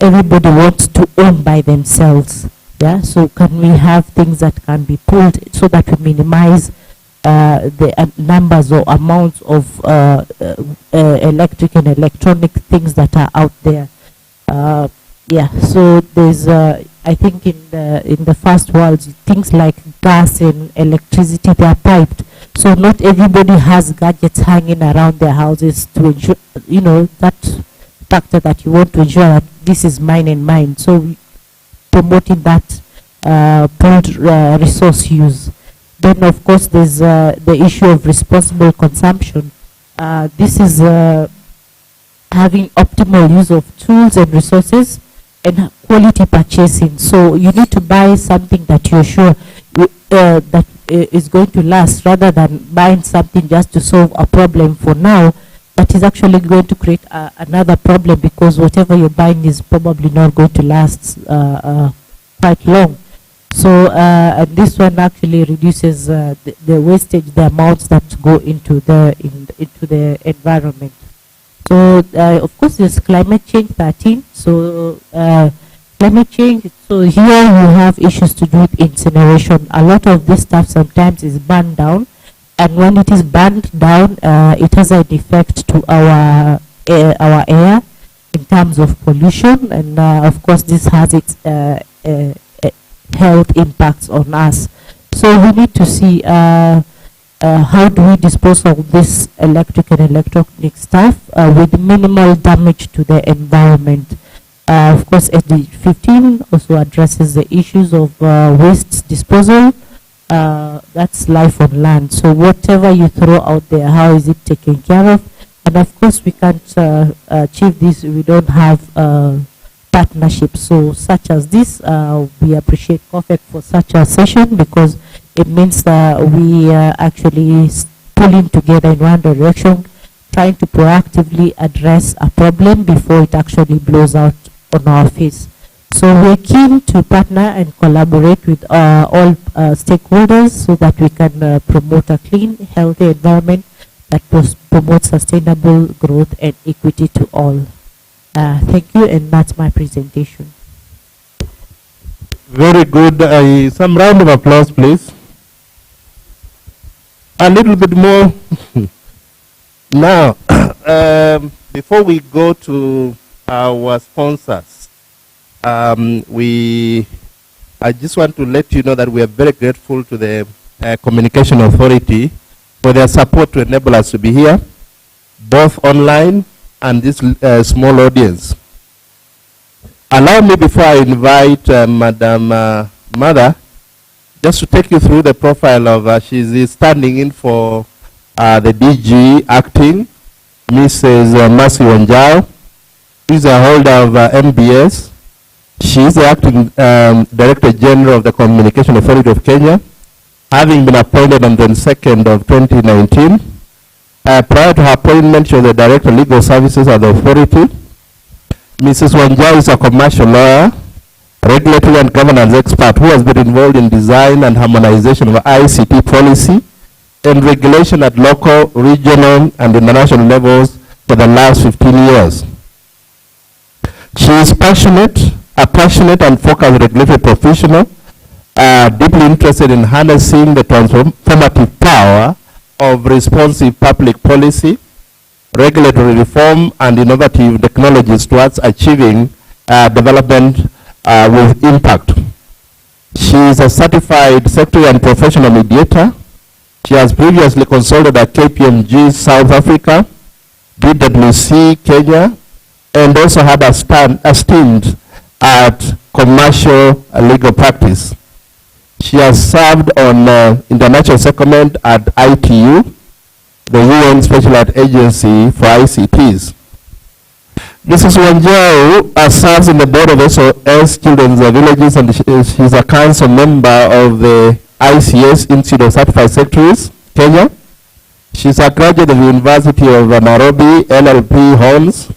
everybody wants to own by themselves. Yeah, so can we have things that can be pulled so that we minimize the numbers or amounts of electric and electronic things that are out there? Yeah, so there's, I think in the first world, things like gas and electricity, they are piped. So not everybody has gadgets hanging around their houses to ensure, that factor that you want to ensure that this is mine and mine. So promoting that pooled resource use. Then of course there's the issue of responsible consumption. This is having optimal use of tools and resources and quality purchasing. So you need to buy something that you're sure that is going to last, rather than buying something just to solve a problem for now that is actually going to create another problem, because whatever you're buying is probably not going to last quite long. So and this one actually reduces the wastage, the amounts that go into the environment. So of course there's climate change 13. So climate change, so here you have issues to do with incineration. A lot of this stuff sometimes is burned down, and when it is burned down, it has an effect to our air in terms of pollution, and of course this has its health impacts on us. So we need to see how do we dispose of this electric and electronic stuff with minimal damage to the environment. Of course, SDG 15 also addresses the issues of waste disposal. That's life on land. So whatever you throw out there, how is it taken care of? And of course, we can't achieve this if we don't have partnerships. So such as this, we appreciate COFEC for such a session, because it means that we are actually pulling together in one direction, trying to proactively address a problem before it actually blows out on our face. So we're keen to partner and collaborate with all stakeholders so that we can promote a clean, healthy environment that promotes sustainable growth and equity to all. Thank you, and that's my presentation. Very good. Some round of applause, please. A little bit more. Now, before we go to our sponsors, I just want to let you know that we are very grateful to the Communication Authority for their support to enable us to be here, both online and this small audience. Allow me, before I invite Madam Mother, just to take you through the profile of, she's standing in for the DG acting, Mrs. Mercy Wanjao. She's a holder of MBS. She is the acting Director General of the Communication Authority of Kenya, having been appointed on the 2nd of 2019. Prior to her appointment, she was the Director of Legal Services at the authority. Mrs. Wanjao is a commercial lawyer, regulatory and governance expert who has been involved in design and harmonization of ICT policy and regulation at local, regional, and international levels for the last 15 years. She is a passionate and focused regulatory professional, deeply interested in harnessing the transformative power of responsive public policy, regulatory reform, and innovative technologies towards achieving development with impact. She is a certified secretary and professional mediator. She has previously consulted at KPMG South Africa, BWC Kenya, and also had a stint at commercial legal practice. She has served on international secondment at ITU, the UN Special Agency for ICTs. Mrs. Wanjao serves in the board of SOS Children's Villages, and she's a council member of the ICS Institute of Certified Secretaries, Kenya. She's a graduate of the University of Nairobi, LLP Holmes,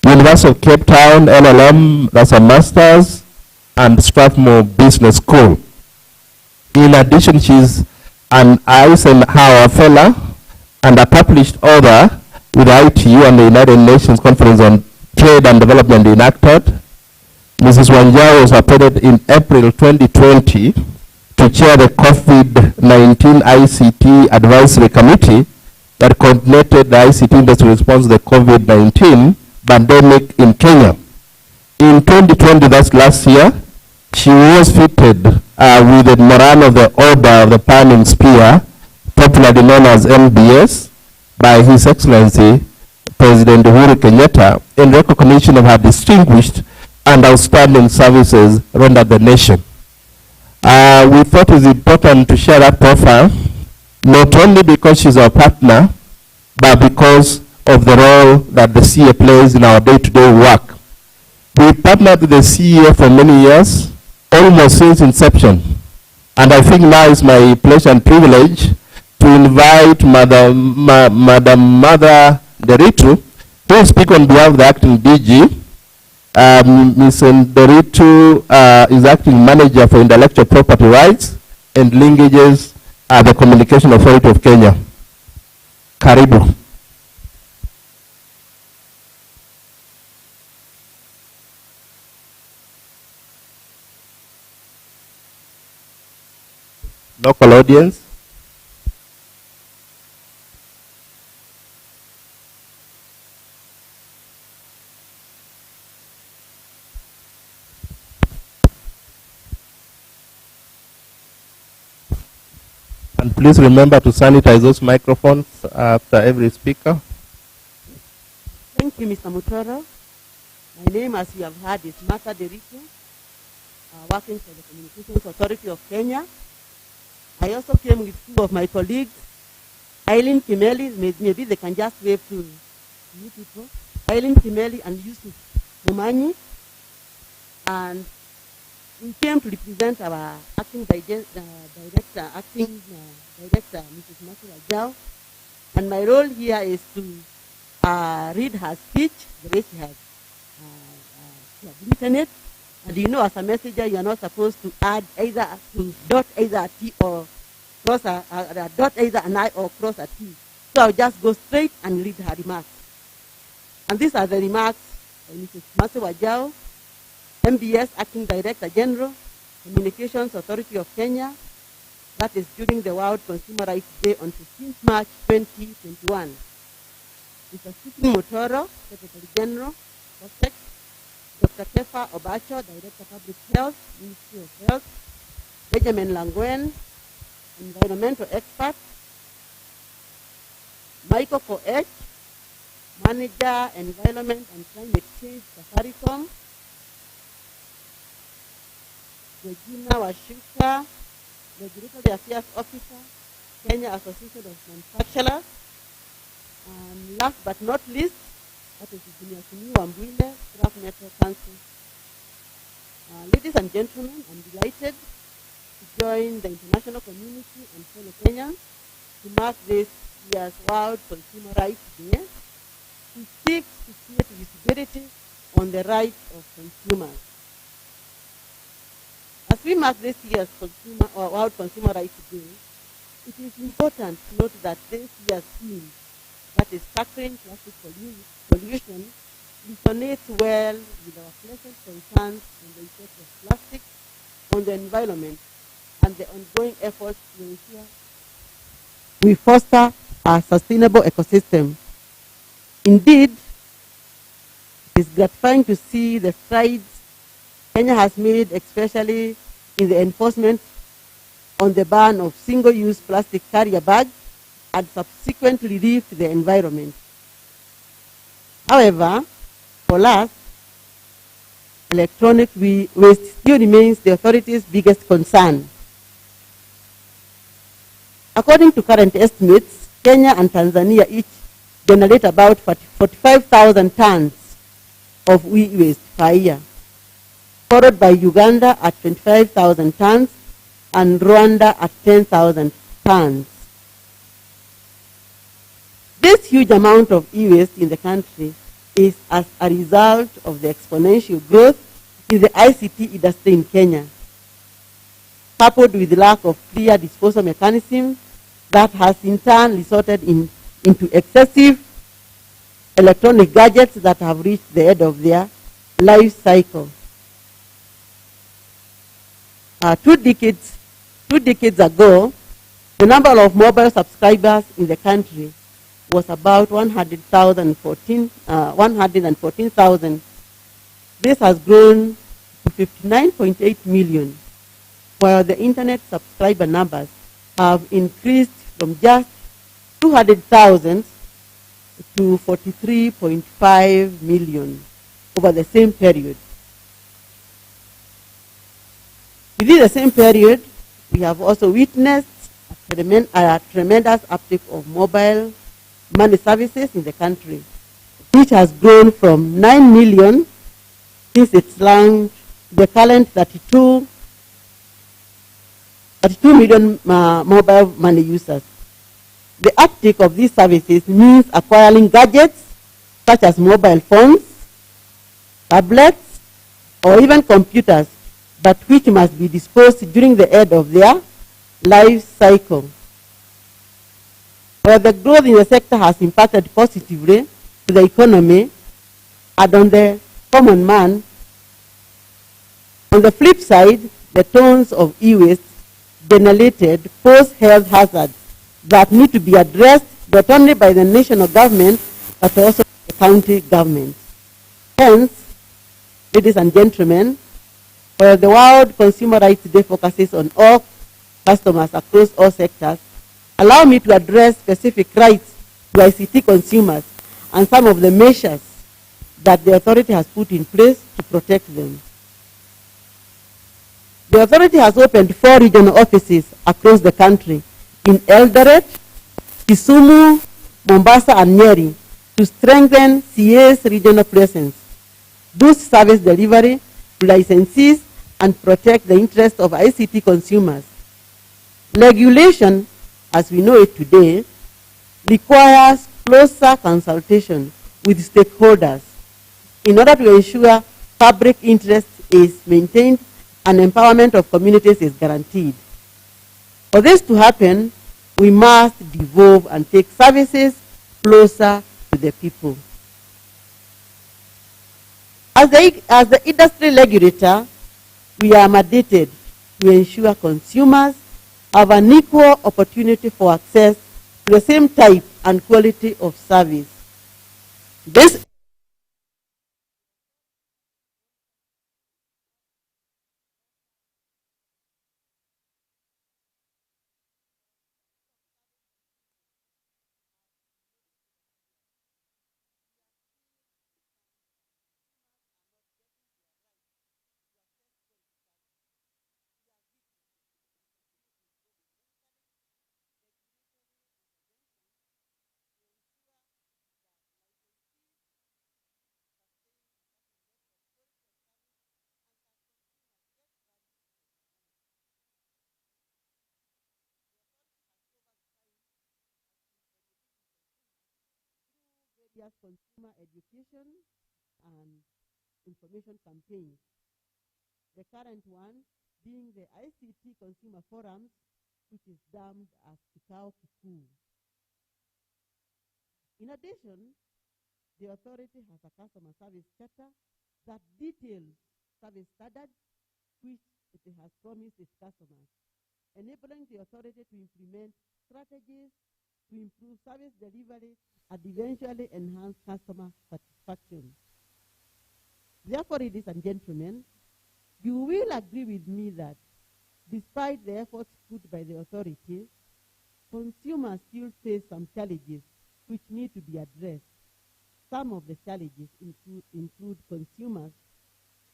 University of Cape Town, LLM, that's a master's, and Strathmore Business School. In addition, she's an Eisenhower Fellow and a published author with the ITU and the United Nations Conference on Trade and Development in ACTOD. Mrs. Wanjau was appointed in April 2020 to chair the COVID-19 ICT Advisory Committee that coordinated the ICT industry response to the COVID-19 pandemic in Kenya. In 2020, that's last year, she was fitted with the Moran of the Order of the Palm Spear, popularly known as MBS, by His Excellency President Uhuru Kenyatta in recognition of her distinguished and outstanding services rendered the nation. We thought it was important to share that profile, not only because she's our partner, but because of the role that the CA plays in our day-to-day work. We partnered with the CA for many years, almost since inception. And I think now is my pleasure and privilege to invite Madam Nderitu, who will speak on behalf of the acting DG. Ms. Nderitu is acting manager for intellectual property rights and linkages at the Communication Authority of Kenya. Karibu. Local audience. And please remember to sanitize those microphones after every speaker. Thank you, Mr. Mutoro. My name, as you have heard, is Martha Nderitu, working for the Communications Authority of Kenya. I also came with two of my colleagues, Eileen Kimeli, maybe they can just wave to you people, Eileen Kimeli and Yusuf Mumanyi. And we came to represent our acting director, Mrs. Mercy Wanjau. And my role here is to read her speech, the way she has written it. And you know, as a messenger, you are not supposed to add either to dot either a T or cross a dot either an I or cross a T. So I'll just go straight and read her remarks. And these are the remarks by Mrs. Mercy Wanjau, MBS Acting Director General, Communications Authority of Kenya. That is during the World Consumer Rights Day on 15th March 2021. Mr. Stephen Mutoro, Secretary General, Protect. Dr. Kefa Obacho, Director Public Health, Ministry of Health, Benjamin Langwen, Environmental Expert, Michael Koech, Manager, Environment and Climate Change, Safaricom, Regina Washuka, Regulatory Affairs Officer, Kenya Association of Manufacturers, and last but not least, that is Engineer Simi Wambwile, Draft Metro Council. Ladies and gentlemen, I'm delighted to join the international community and fellow Kenyans to mark this year's World Consumer Rights Day, to seek to create visibility on the rights of consumers. As we mark this year's World Consumer Rights Day, it is important to note that this year's theme, that is tackling plastic pollution, resonates well with our pleasant concerns on the effect of plastic on the environment and the ongoing efforts to ensure we foster a sustainable ecosystem. Indeed, it is gratifying to see the strides Kenya has made, especially in the enforcement on the ban of single-use plastic carrier bags and subsequent relief to the environment. However, for us, electronic waste still remains the authorities' biggest concern. According to current estimates, Kenya and Tanzania each generate about 45,000 tons of e-waste per year, followed by Uganda at 25,000 tons and Rwanda at 10,000 tons. This huge amount of e-waste in the country is as a result of the exponential growth in the ICT industry in Kenya. coupled with lack of clear disposal mechanism that has in turn resulted into excessive electronic gadgets that have reached the end of their life cycle. 2 decades ago, the number of mobile subscribers in the country was about 114,000. This has grown to 59.8 million, while the internet subscriber numbers have increased from just 200,000 to 43.5 million over the same period. Within the same period, we have also witnessed a tremendous uptake of mobile money services in the country, which has grown from 9 million since its launch to the current 32 million mobile money users. The uptake of these services means acquiring gadgets such as mobile phones, tablets, or even computers, but which must be disposed during the end of their life cycle. While the growth in the sector has impacted positively to the economy and on the common man, on the flip side, the tons of e-waste generated pose health hazards that need to be addressed not only by the national government but also the county government. Hence, ladies and gentlemen, while the World Consumer Rights Day focuses on all customers across all sectors, allow me to address specific rights to ICT consumers and some of the measures that the authority has put in place to protect them. The authority has opened 4 regional offices across the country in Eldoret, Kisumu, Mombasa, and Nyeri to strengthen CA's regional presence, boost service delivery to licensees, and protect the interests of ICT consumers. Regulation, as we know it today, requires closer consultation with stakeholders in order to ensure public interest is maintained and empowerment of communities is guaranteed. For this to happen, we must devolve and take services closer to the people. As the industry regulator, we are mandated to ensure consumers have an equal opportunity for access to the same type and quality of service. This consumer education and information campaigns. The current one being the ICT Consumer Forums, which is dubbed as Kikao Kikuu. In addition, the authority has a customer service chapter that details service standards which it has promised its customers, enabling the authority to implement strategies to improve service delivery and eventually enhance customer satisfaction. Therefore, ladies and gentlemen, you will agree with me that despite the efforts put by the authority, consumers still face some challenges which need to be addressed. Some of the challenges include consumers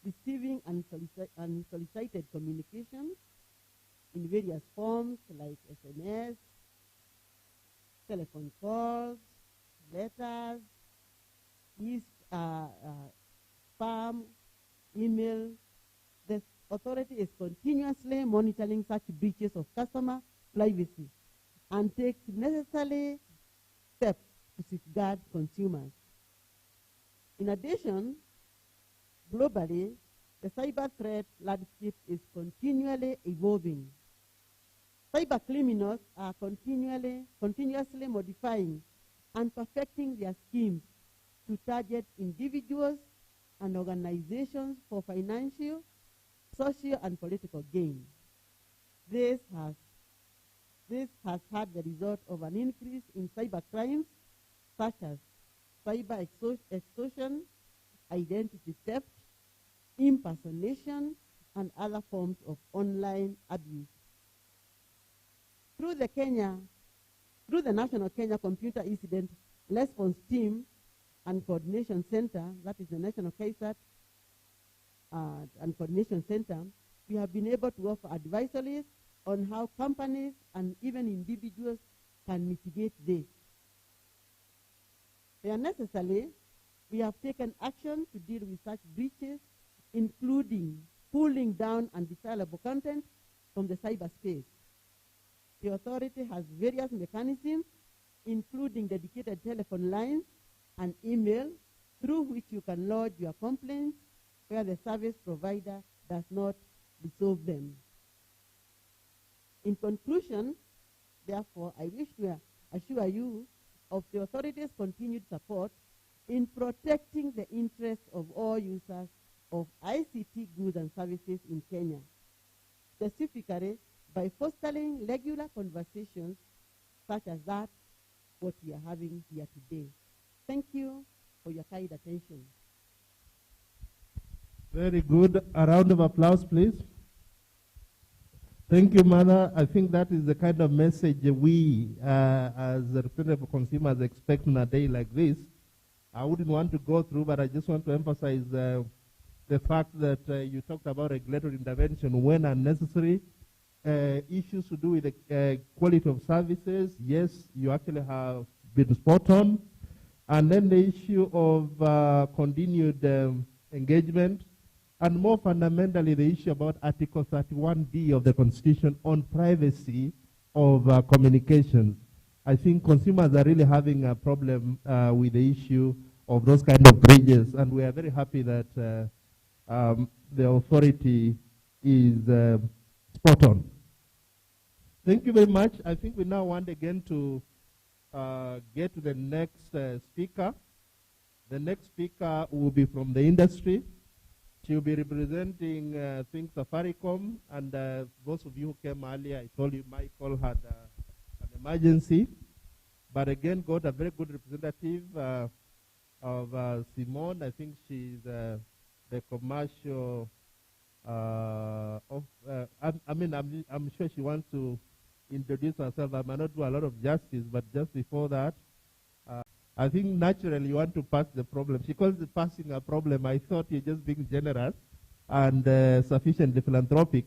receiving unsolicited communications in various forms like SMS, telephone calls, letters, spam, email. The authority is continuously monitoring such breaches of customer privacy and takes necessary steps to safeguard consumers. In addition, globally, the cyber threat landscape is continually evolving Cyber criminals are continuously modifying and perfecting their schemes to target individuals and organizations for financial, social, and political gain. This has had the result of an increase in cyber crimes such as cyber extortion, identity theft, impersonation, and other forms of online abuse. Through the National Kenya Computer Incident Response Team and Coordination Center, that is the National KSAT and Coordination Center, we have been able to offer advisories on how companies and even individuals can mitigate this. Where necessary, we have taken action to deal with such breaches, including pulling down undesirable content from the cyberspace. The authority has various mechanisms, including dedicated telephone lines and email, through which you can lodge your complaints where the service provider does not resolve them. In conclusion, therefore, I wish to assure you of the authorities' continued support in protecting the interests of all users of ICT goods and services in Kenya, specifically by fostering regular conversations such as that what we are having here today. Thank you for your kind attention. Very good. A round of applause, please. Thank you, Mother. I think that is the kind of message we, as a representative of consumers, expect on a day like this. I wouldn't want to go through, but I just want to emphasize the fact that you talked about regulatory intervention when unnecessary. Issues to do with the quality of services, yes, you actually have been spot on. And then the issue of continued engagement, and more fundamentally, the issue about Article 31D of the Constitution on privacy of communications. I think consumers are really having a problem with the issue of those kind of bridges, and we are very happy that the authority is spot on. Thank you very much. I think we now want again to get to the next speaker. The next speaker will be from the industry. She will be representing Think Safaricom, and those of you who came earlier, I told you Michael had an emergency, but again got a very good representative of Simone. I think she's the commercial. I'm sure she wants to introduce herself. I might not do a lot of justice, but just before that, I think naturally you want to pass the problem. She calls it passing a problem. I thought you're just being generous and sufficiently philanthropic.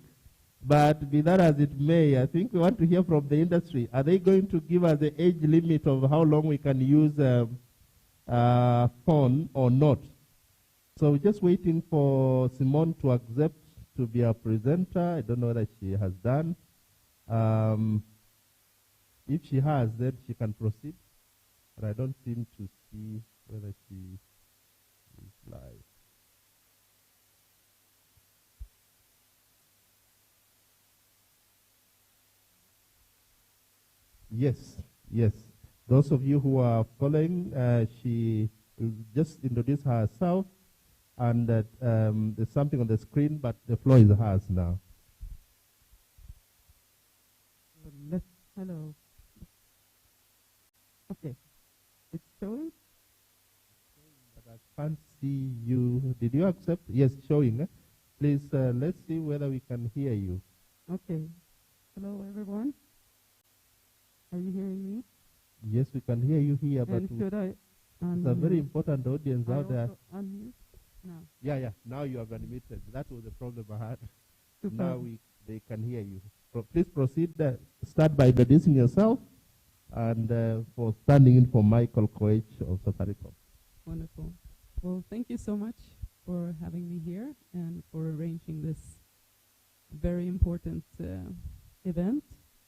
But be that as it may, I think we want to hear from the industry. Are they going to give us the age limit of how long we can use phone or not? So we're just waiting for Simone to accept to be a presenter. I don't know that she has done. If she has, then she can proceed. But I don't seem to see whether she is live. Yes, yes. Those of you who are following, she will just introduce herself, and there's something on the screen, but the floor is hers now. Hello. Okay. It's showing? But I can't see you. Did you accept? Yes, showing. Please, let's see whether we can hear you. Okay. Hello, everyone. Are you hearing me? Yes, we can hear you here, And but should I it's a very important audience I out there. also unmute now? Yeah. Now you have unmuted. That was the problem I had. Super. Now they can hear you. Please proceed. Start by introducing yourself and for standing in for Michael Koech of Safaricom. Wonderful. Well, thank you so much for having me here and for arranging this very important event,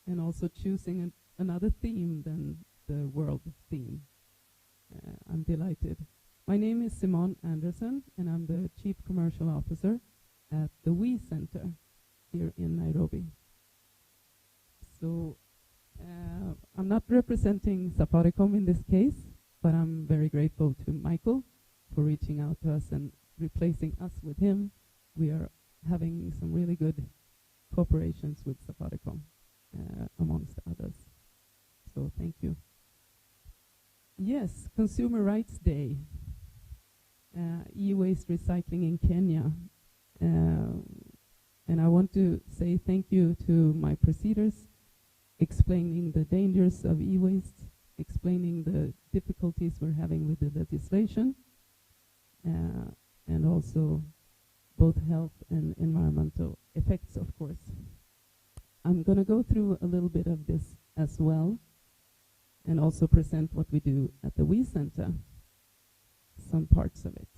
and also choosing another theme than the world theme. I'm delighted. My name is Simone Anderson, and I'm the Chief Commercial Officer at the WE Center here in Nairobi. So not representing Safaricom in this case, but I'm very grateful to Michael for reaching out to us and replacing us with him. We are having some really good cooperations with Safaricom, amongst others. So thank you. Yes, Consumer Rights Day. E-waste recycling in Kenya. And I want to say thank you to my proceeders, explaining the dangers of e-waste, explaining the difficulties we're having with the legislation, and also both health and environmental effects, of course. I'm going to go through a little bit of this as well, and also present what we do at the WE Center, some parts of it.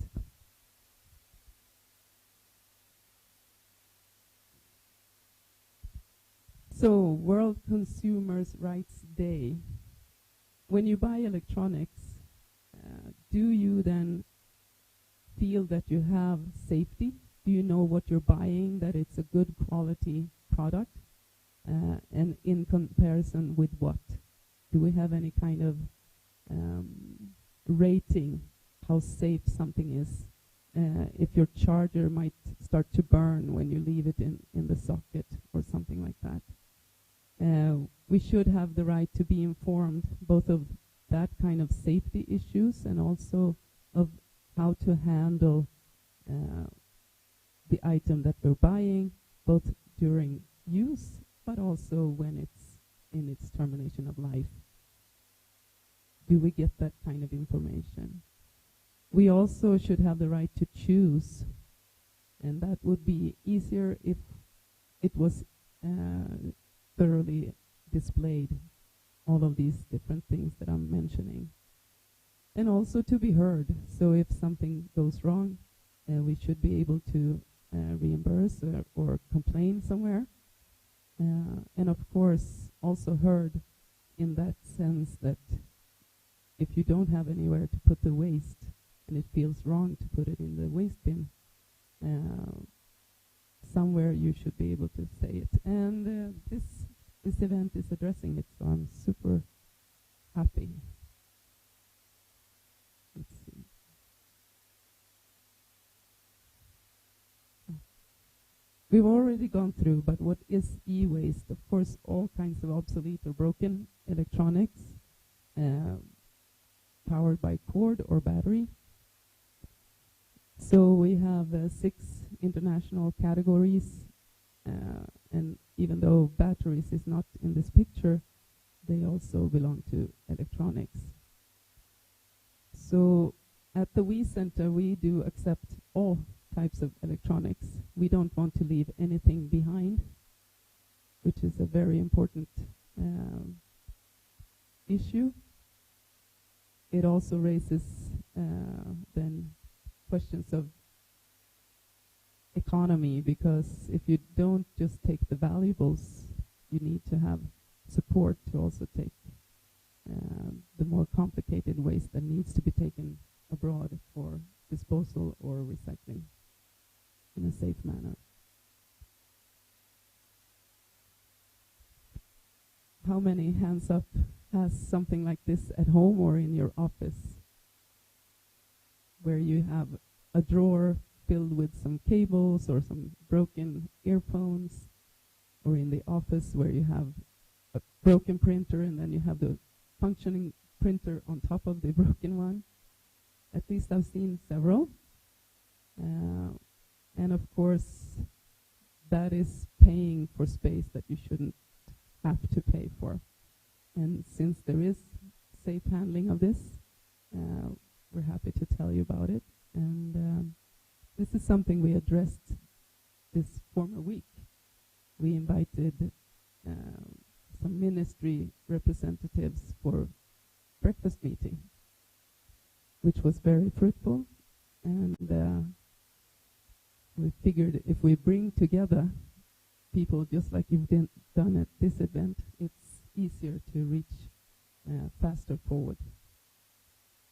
So, World Consumers Rights Day. When you buy electronics, do you then feel that you have safety? Do you know what you're buying, that it's a good quality product? And in comparison with what? Do we have any kind of rating how safe something is? If your charger might start to burn when you leave it in the socket or something like that. We should have the right to be informed both of that kind of safety issues and also of how to handle the item that we're buying, both during use but also when it's in its termination of life. Do we get that kind of information? We also should have the right to choose, and that would be easier if it was thoroughly displayed, all of these different things that I'm mentioning. And also to be heard, so if something goes wrong, we should be able to reimburse or complain somewhere. And of course, also heard in that sense that if you don't have anywhere to put the waste, and it feels wrong to put it in the waste bin, somewhere you should be able to say it. And this event is addressing it, so I'm super happy. Let's see. We've already gone through, but what is e-waste? Of course, all kinds of obsolete or broken electronics, powered by cord or battery. So we have 6 international categories, and even though batteries is not in this picture, they also belong to electronics. So at the WE Center, we do accept all types of electronics. We don't want to leave anything behind, which is a very important issue. It also raises then questions of economy, because if you don't just take the valuables, you need to have support to also take the more complicated waste that needs to be taken abroad for disposal or recycling in a safe manner. How many, hands up, has something like this at home or in your office, where you have a drawer filled with some cables or some broken earphones, or in the office where you have a broken printer and then you have the functioning printer on top of the broken one? At least I've seen several. And of course, that is paying for space that you shouldn't have to pay for. And since there is safe handling of this, we're happy to tell you about it. And this is something we addressed this former week. We invited some ministry representatives for breakfast meeting, which was very fruitful. And we figured if we bring together people just like you've done at this event, it's easier to reach faster forward.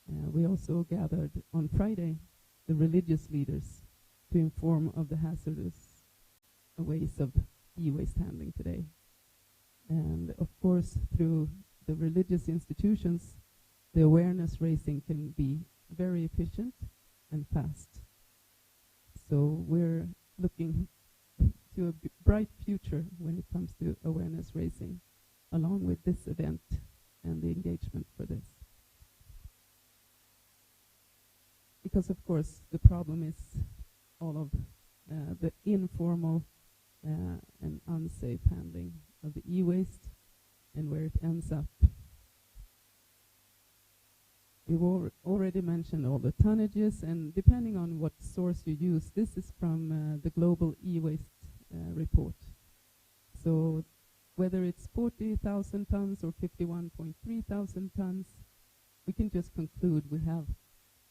We also gathered on Friday the religious leaders to inform of the hazardous ways of e-waste handling today. And of course, through the religious institutions, the awareness raising can be very efficient and fast. So we're looking to a bright future when it comes to awareness raising, along with this event and the engagement for this. Because of course the problem is all of the informal and unsafe handling of the e-waste and where it ends up. We've already mentioned all the tonnages, and depending on what source you use, this is from the Global E-Waste report. So whether it's 40,000 tons or 51.3 thousand tons, we can just conclude we have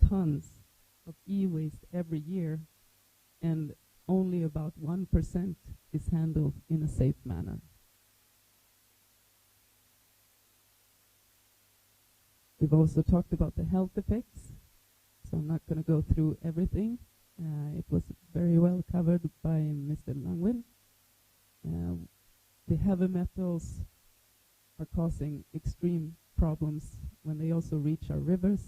tons of e-waste every year, and only about 1% is handled in a safe manner. We've also talked about the health effects, so I'm not going to go through everything. It was very well covered by Mr. Langwin. The heavy metals are causing extreme problems when they also reach our rivers.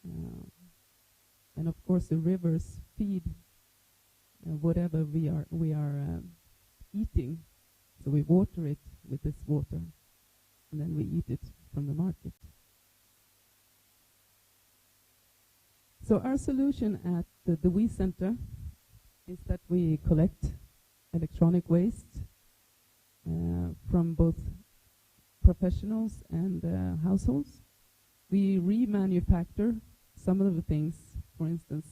And of course the rivers feed whatever we are eating. So we water it with this water, and then we eat it from the market. So our solution at the WE Center is that we collect electronic waste from both professionals and households. We remanufacture some of the things, for instance,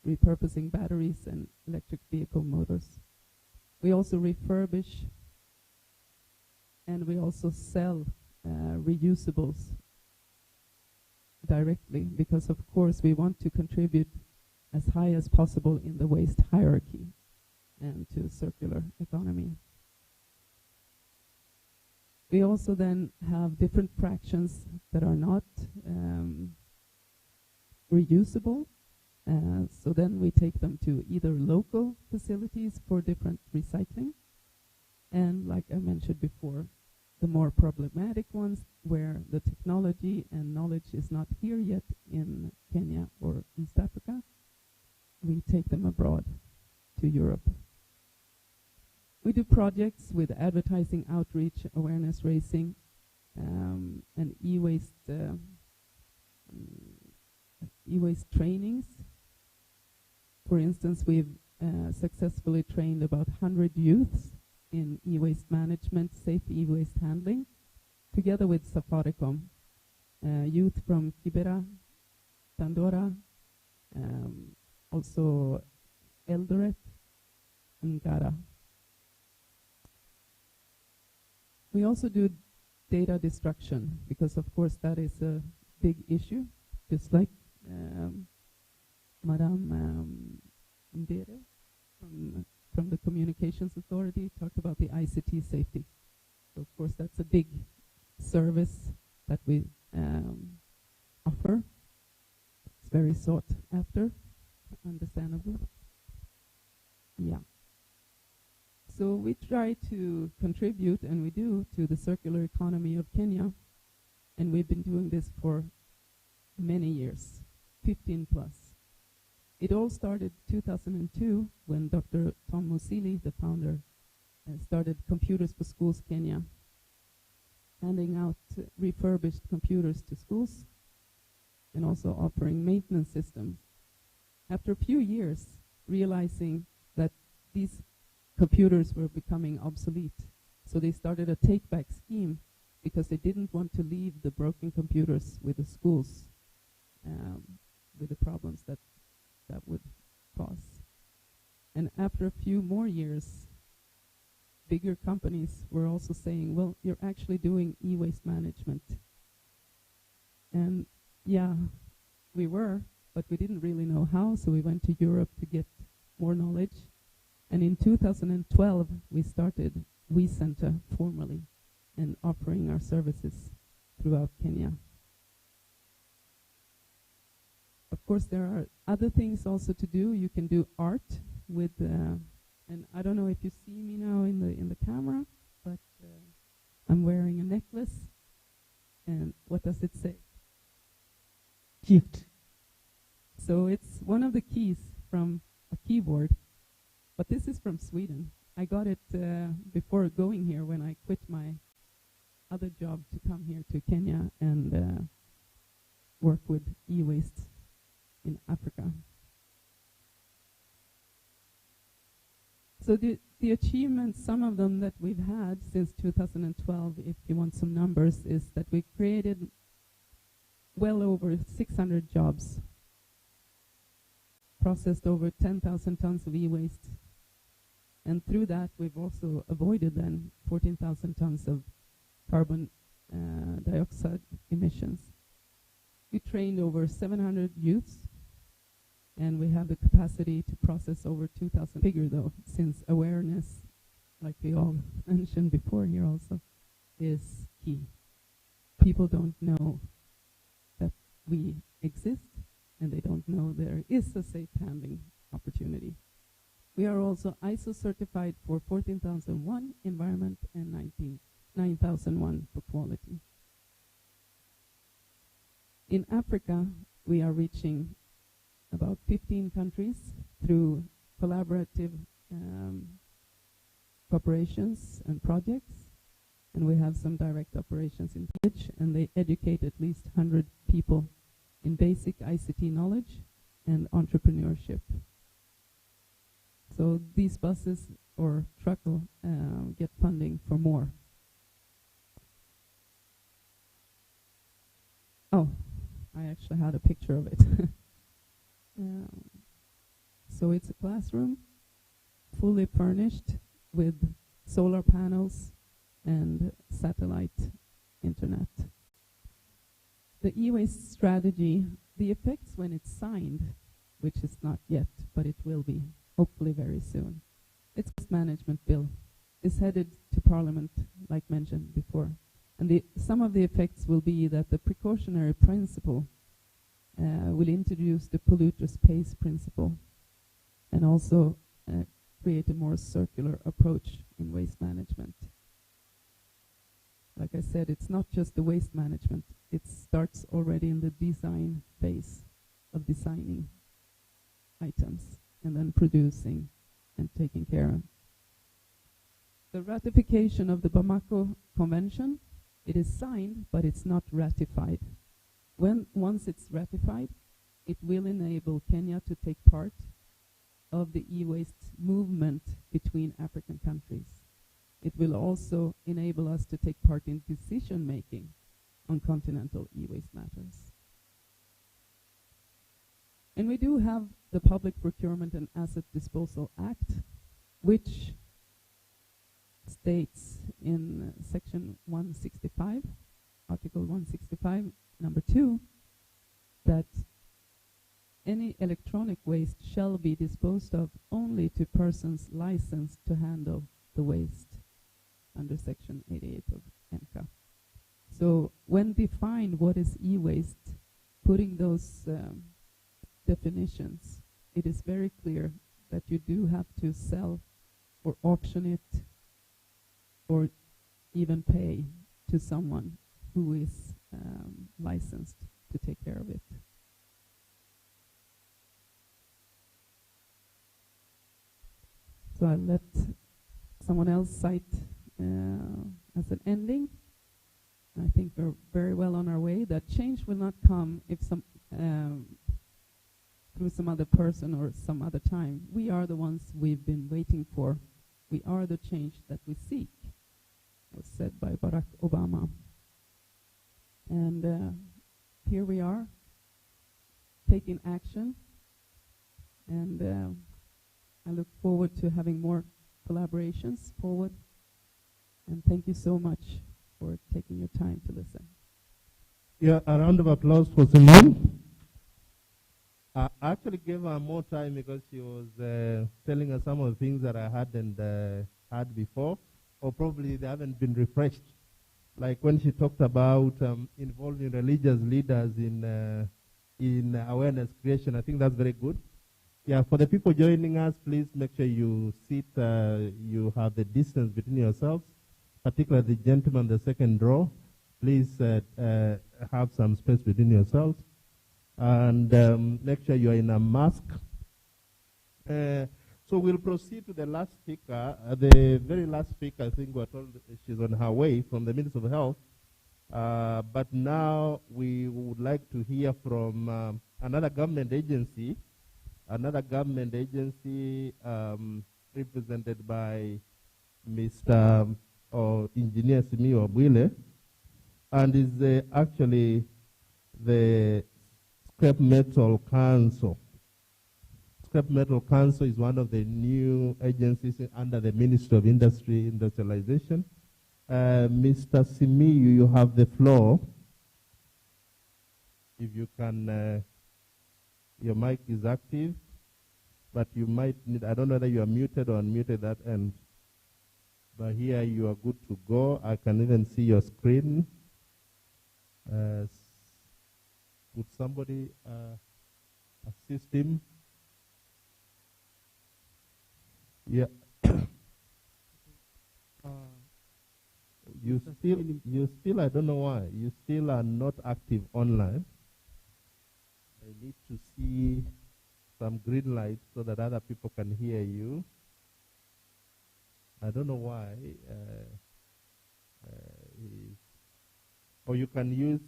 repurposing batteries and electric vehicle motors. We also refurbish, and we also sell reusables directly, because of course we want to contribute as high as possible in the waste hierarchy and to circular economy. We also then have different fractions that are not reusable, so then we take them to either local facilities for different recycling, and like I mentioned before, the more problematic ones where the technology and knowledge is not here yet in Kenya or East Africa, we take them abroad to Europe. We do projects with advertising, outreach, awareness raising, and e-waste trainings. For instance, we've successfully trained about 100 youths in e-waste management, safe e-waste handling, together with Safaricom. Youth from Kibera, Tandora, also Eldoret, and Gara. We also do data destruction, because of course that is a big issue, just like Madame Ndere from the Communications Authority talked about the ICT safety. So of course that's a big service that we offer. It's very sought after, understandably. Yeah. So we try to contribute, and we do, to the circular economy of Kenya, and we've been doing this for many years, 15 plus. It all started 2002 when Dr. Tom Musili, the founder, started Computers for Schools Kenya, handing out refurbished computers to schools and also offering maintenance systems. After a few years, realizing that these computers were becoming obsolete, so they started a take-back scheme, because they didn't want to leave the broken computers with the schools, with the problems that would cause. And after a few more years, bigger companies were also saying, well, you're actually doing e-waste management. And yeah, we were, but we didn't really know how, so we went to Europe to get more knowledge. And in 2012, we started WE Center formally and offering our services throughout Kenya. Of course, there are other things also to do. You can do art with, and I don't know if you see me now in the camera, but I'm wearing a necklace, and what does it say? Gift. So it's one of the keys from a keyboard, but this is from Sweden. I got it before going here when I quit my other job to come here to Kenya and work with e-waste in Africa. So the achievements, some of them that we've had since 2012, if you want some numbers, is that we created well over 600 jobs, processed over 10,000 tons of e-waste, and through that we've also avoided then 14,000 tons of carbon dioxide emissions. We trained over 700 youths, and we have the capacity to process over 2,000 figure though, since awareness, like we all mentioned before here also, is key. People don't know that we exist, and they don't know there is a safe handling opportunity. We are also ISO certified for 14001 environment and 9001 for quality. In Africa, we are reaching about 15 countries through collaborative cooperations and projects, and we have some direct operations in village, and they educate at least 100 people in basic ICT knowledge and entrepreneurship. So these buses or truck will get funding for more. Oh, I actually had a picture of it. So it's a classroom fully furnished with solar panels and satellite internet. The e-waste strategy, the effects when it's signed, which is not yet, but it will be, hopefully very soon. It's a management bill. It's headed to Parliament, like mentioned before. And some of the effects will be that the precautionary principle will introduce the polluter pays principle, and also create a more circular approach in waste management. Like I said, it's not just the waste management. It starts already in the design phase of designing items and then producing and taking care of. The ratification of the Bamako Convention, it is signed, but it's not ratified. Once it's ratified, it will enable Kenya to take part of the e-waste movement between African countries. It will also enable us to take part in decision-making on continental e-waste matters. And we do have the Public Procurement and Asset Disposal Act, which states in section 165, article 165, number 2, that any electronic waste shall be disposed of only to persons licensed to handle the waste under section 88 of ENCA. So when defined what is e-waste, putting those definitions, it is very clear that you do have to sell or auction it or even pay to someone who is licensed to take care of it. So I'll let someone else cite as an ending. I think we're very well on our way. That change will not come if through some other person or some other time. We are the ones we've been waiting for. We are the change that we seek, was said by Barack Obama. And here we are, taking action. And I look forward to having more collaborations forward. And thank you so much for taking your time to listen. Yeah, a round of applause for Simone. I actually gave her more time because she was telling us some of the things that I hadn't had before, or probably they haven't been refreshed. Like when she talked about involving religious leaders in awareness creation, I think that's very good. Yeah, for the people joining us, please make sure you sit, you have the distance between yourselves. particularly the gentleman, the second row, please have some space between yourselves. And make sure you are in a mask. So we'll proceed to the last speaker. The very last speaker, I think we're told she's on her way from the Ministry of Health. But now we would like to hear from another government agency represented by Mr. Engineer Simiyu Wabwile, and is actually the Scrap Metal Council. Scrap Metal Council is one of the new agencies under the Ministry of Industry Industrialization. Mr. Simiyu, you have the floor. If you can, your mic is active, but you might need, I don't know whether you are muted or unmuted that end. But here you are good to go. I can even see your screen. Would somebody assist him? Yeah. You still, I don't know why, you still are not active online. I need to see some green lights so that other people can hear you. I don't know why. Or you can use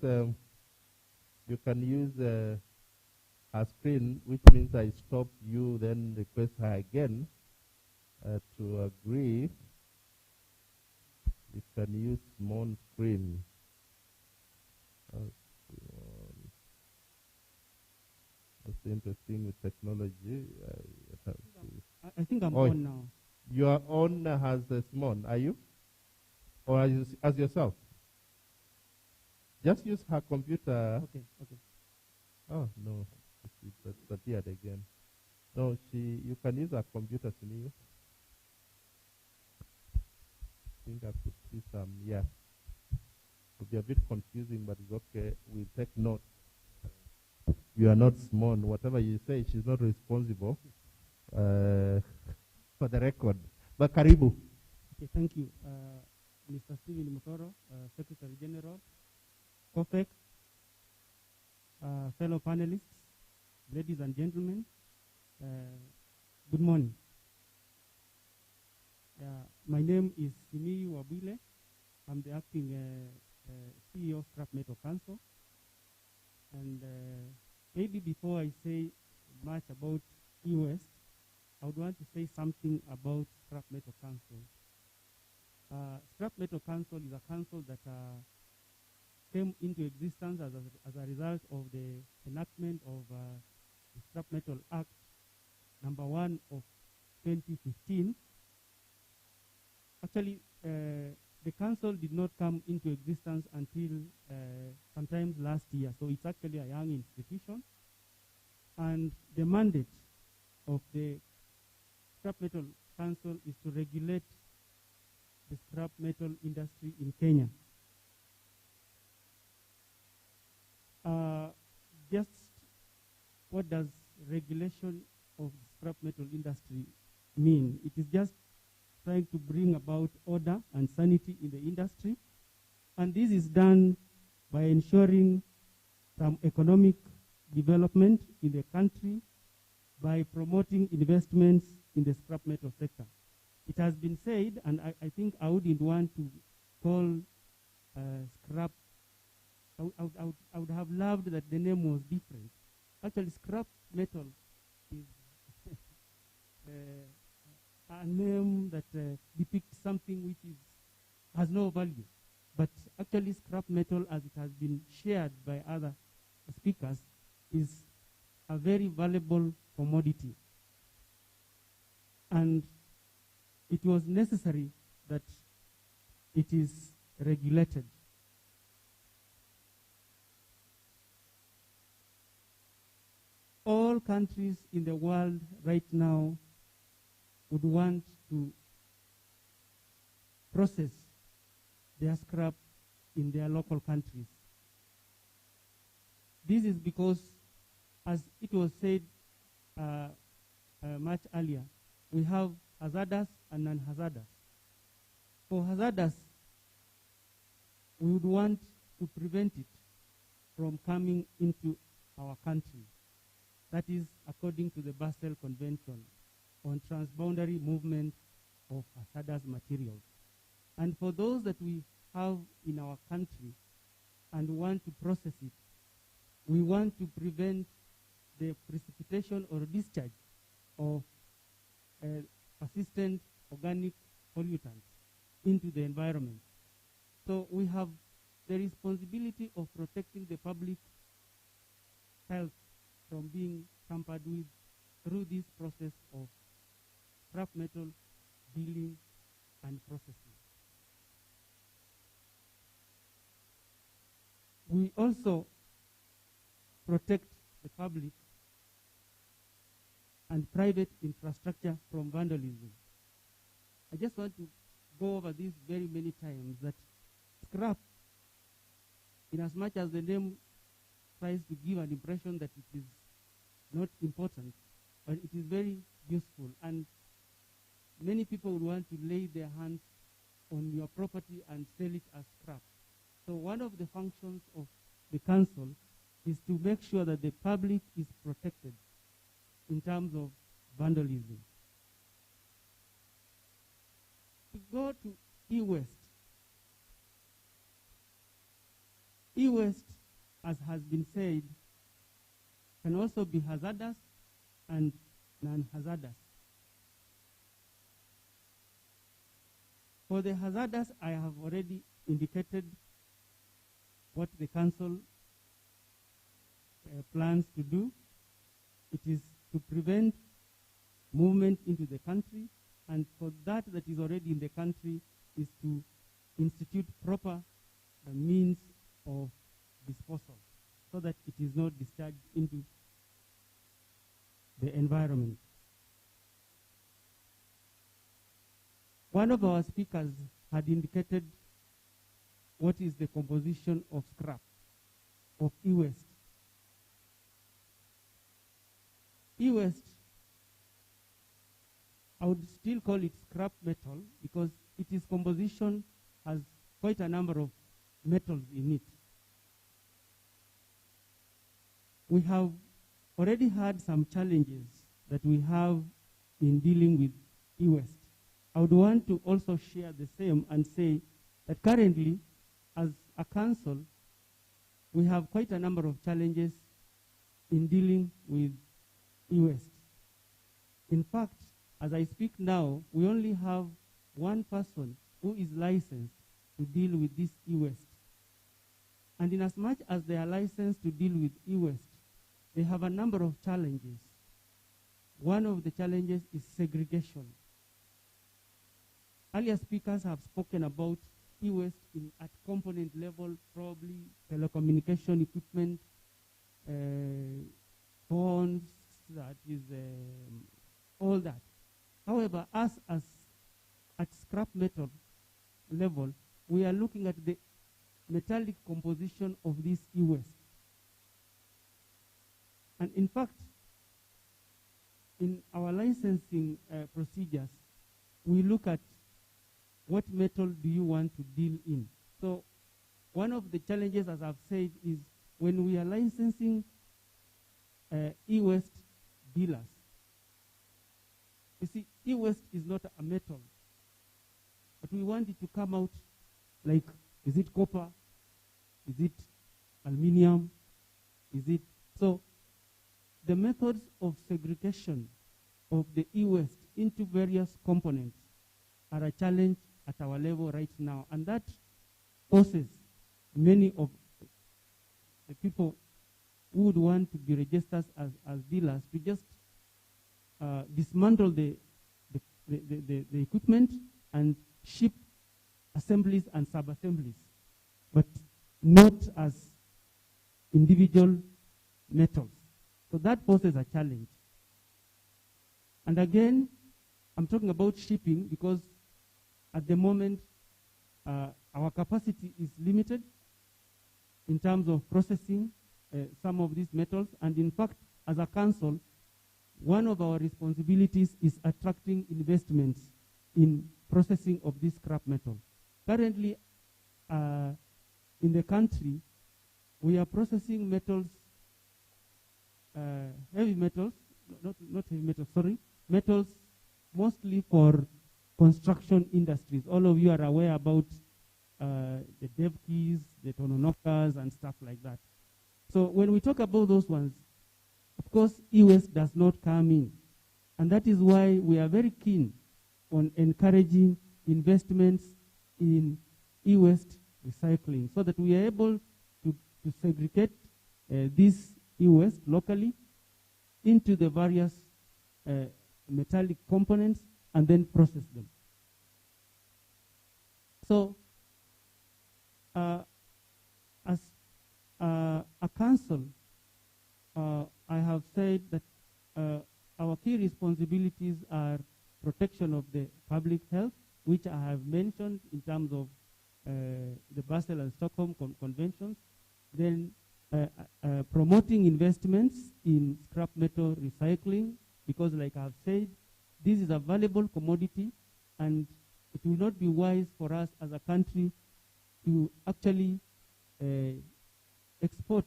her screen, which means I stop you, then request her again to agree. You can use small screen. That's interesting with technology. I think I'm on now. You are on as a small, are you? Or as yourself? Just use her computer. Okay. Oh, no. It disappeared again. No, you can use her computer, Simiyu. I think I could see some, yeah. It will be a bit confusing, but it's okay. We'll take note. You are not small. Whatever you say, she's not responsible for the record. But Karibu. Okay, thank you. Mr. Stephen Mutoro, Secretary General, COFEC, fellow panelists, ladies and gentlemen, good morning. My name is Simiyu Wabwile. I'm the acting CEO of Scrap Metal Council. And maybe before I say much about EOS, I would want to say something about Scrap Metal Council. Scrap Metal Council is a council that came into existence as a result of the enactment of the Scrap Metal Act number 1 of 2015. Actually, the council did not come into existence until sometime last year, so it's actually a young institution. And the mandate of the Scrap Metal Council is to regulate the scrap metal industry in Kenya. Just what does regulation of the scrap metal industry mean? It is just trying to bring about order and sanity in the industry. And this is done by ensuring some economic development in the country by promoting investments in the scrap metal sector. It has been said, and I think I wouldn't want to call scrap, I would have loved that the name was different. Actually, scrap metal is a name that depicts something which has no value. But actually, scrap metal, as it has been shared by other speakers, is a very valuable commodity. And it was necessary that it is regulated. All countries in the world right now would want to process their scrap in their local countries. This is because, as it was said much earlier, we have hazardous and non-hazardous. For hazardous we would want to prevent it from coming into our country. That is according to the Basel Convention on transboundary movement of hazardous materials. And for those that we have in our country and want to process it, we want to prevent the precipitation or discharge of persistent organic pollutants into the environment. So we have the responsibility of protecting the public health from being tampered with through this process of scrap metal dealing and processing. We also protect the public and private infrastructure from vandalism. I just want to go over this very many times, that scrap, in as much as the name tries to give an impression that it is not important, but it is very useful, and many people would want to lay their hands on your property and sell it as scrap. So one of the functions of the council is to make sure that the public is protected in terms of vandalism. To go to e-waste. E-waste, as has been said, can also be hazardous and non-hazardous. For the hazardous, I have already indicated what the council plans to do. It is to prevent movement into the country, and for that is already in the country is to institute proper means of disposal so that it is not discharged into the environment. One of our speakers had indicated what is the composition of scrap, of e-waste. E-waste, I would still call it scrap metal because its composition has quite a number of metals in it. We have already had some challenges that we have in dealing with e-waste. I would want to also share the same and say that currently, as a council, we have quite a number of challenges in dealing with e-waste. In fact, as I speak now, we only have one person who is licensed to deal with this e-waste. And in as much as they are licensed to deal with e-waste, they have a number of challenges. One of the challenges is segregation. Earlier speakers have spoken about e-waste at component level, probably telecommunication equipment, phones, that is all that. However, us as at scrap metal level, we are looking at the metallic composition of this e-waste. And in fact, in our licensing procedures, we look at what metal do you want to deal in. So one of the challenges, as I've said, is when we are licensing e-waste dealers. You see, e-waste is not a metal, but we want it to come out like, is it copper? Is it aluminium? Is it? So the methods of segregation of the e-waste into various components are a challenge at our level right now, and that forces many of the people who would want to be registered as dealers to just dismantle the equipment and ship assemblies and sub-assemblies, but not as individual metals. So that poses a challenge. And again, I'm talking about shipping because at the moment, our capacity is limited in terms of processing some of these metals. And in fact, as a council, one of our responsibilities is attracting investments in processing of this scrap metal. Currently, in the country, we are processing metals, heavy metals, not heavy metals, sorry, metals mostly for construction industries. All of you are aware about the DevKeys, the Tononokas, and stuff like that. So when we talk about those ones, of course, e-waste does not come in. And that is why we are very keen on encouraging investments in e-waste recycling so that we are able to segregate this e-waste locally into the various metallic components and then process them. So, as a council, I have said that our key responsibilities are protection of the public health, which I have mentioned in terms of the Basel and Stockholm conventions, then promoting investments in scrap metal recycling, because like I've said, this is a valuable commodity, and it will not be wise for us as a country to actually export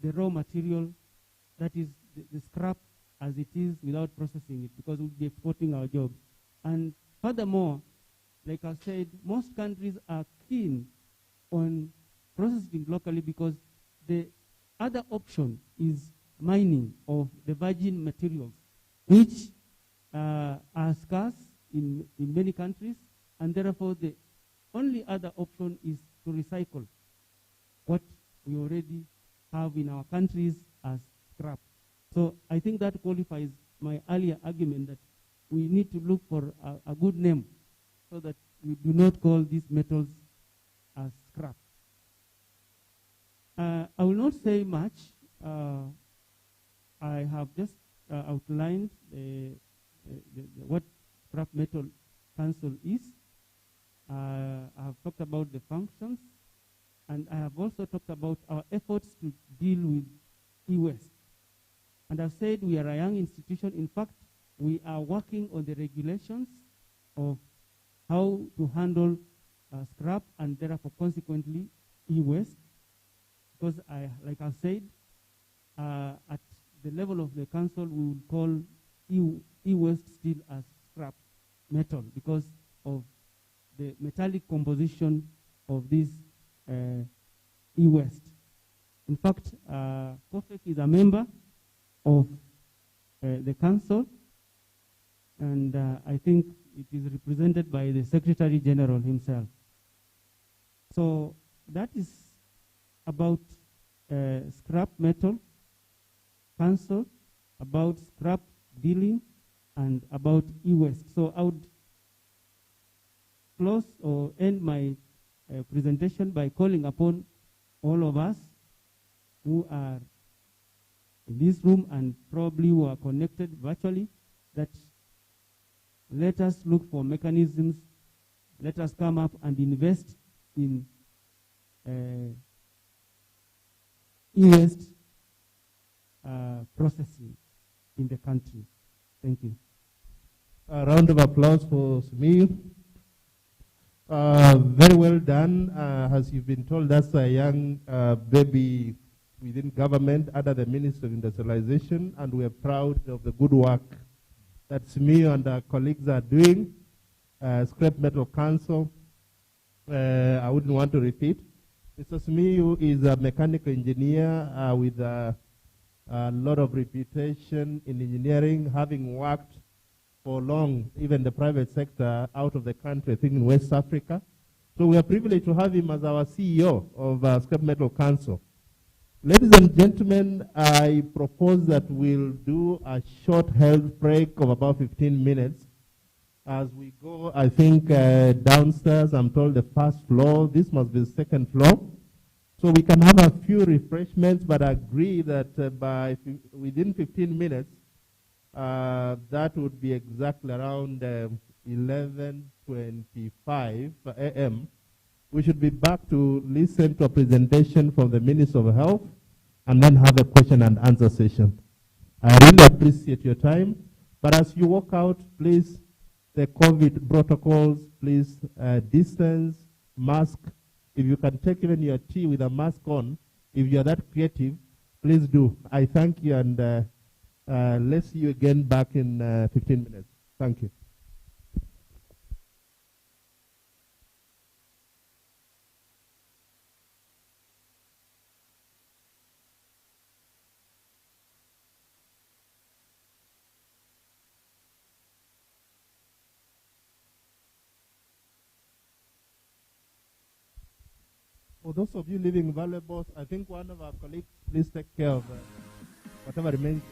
the raw material, that is the scrap as it is, without processing it, because we'll be exporting our jobs. And furthermore, like I said, most countries are keen on processing locally because the other option is mining of the virgin materials, which are scarce in many countries, and therefore the only other option is to recycle what we already have in our countries as scrap. So I think that qualifies my earlier argument that we need to look for a good name so that we do not call these metals as scrap. I will not say much. I have just outlined what Scrap Metal Council is. I have talked about the functions, and I have also talked about our efforts to deal with e-waste. And I've said we are a young institution. In fact, we are working on the regulations of how to handle scrap and therefore consequently e-waste. Because like I said, at the level of the council, we would call e-waste still as scrap metal because of the metallic composition of this e-waste. In fact, COFEC is a member of the council, and I think it is represented by the Secretary General himself. So that is about scrap metal council, about scrap dealing, and about e-waste. So I would close or end my presentation by calling upon all of us who are in this room and probably who are connected virtually, that let us look for mechanisms, let us come up and invest in e-waste processing in the country. Thank you. A round of applause for Simiyu. Very well done. As you've been told, that's a young baby within government under the Ministry of Industrialization, and we are proud of the good work that Simiyu and our colleagues are doing. Scrap Metal Council, I wouldn't want to repeat. Mr. Simiyu is a mechanical engineer with a lot of reputation in engineering, having worked for long, even the private sector out of the country, I think in West Africa. So we are privileged to have him as our CEO of Scrap Metal Council. Ladies and gentlemen, I propose that we'll do a short health break of about 15 minutes. As we go, I think downstairs, I'm told the first floor, this must be the second floor. So we can have a few refreshments, but I agree that within 15 minutes, that would be exactly around 11:25 a.m. We should be back to listen to a presentation from the Minister of Health and then have a question and answer session. I really appreciate your time, but as you walk out, please, the COVID protocols, please distance, mask, If you can take even your tea with a mask on, if you are that creative, please do. I thank you, and let's see you again back in 15 minutes. Thank you. For those of you leaving valuables, I think one of our colleagues, please take care of whatever remains.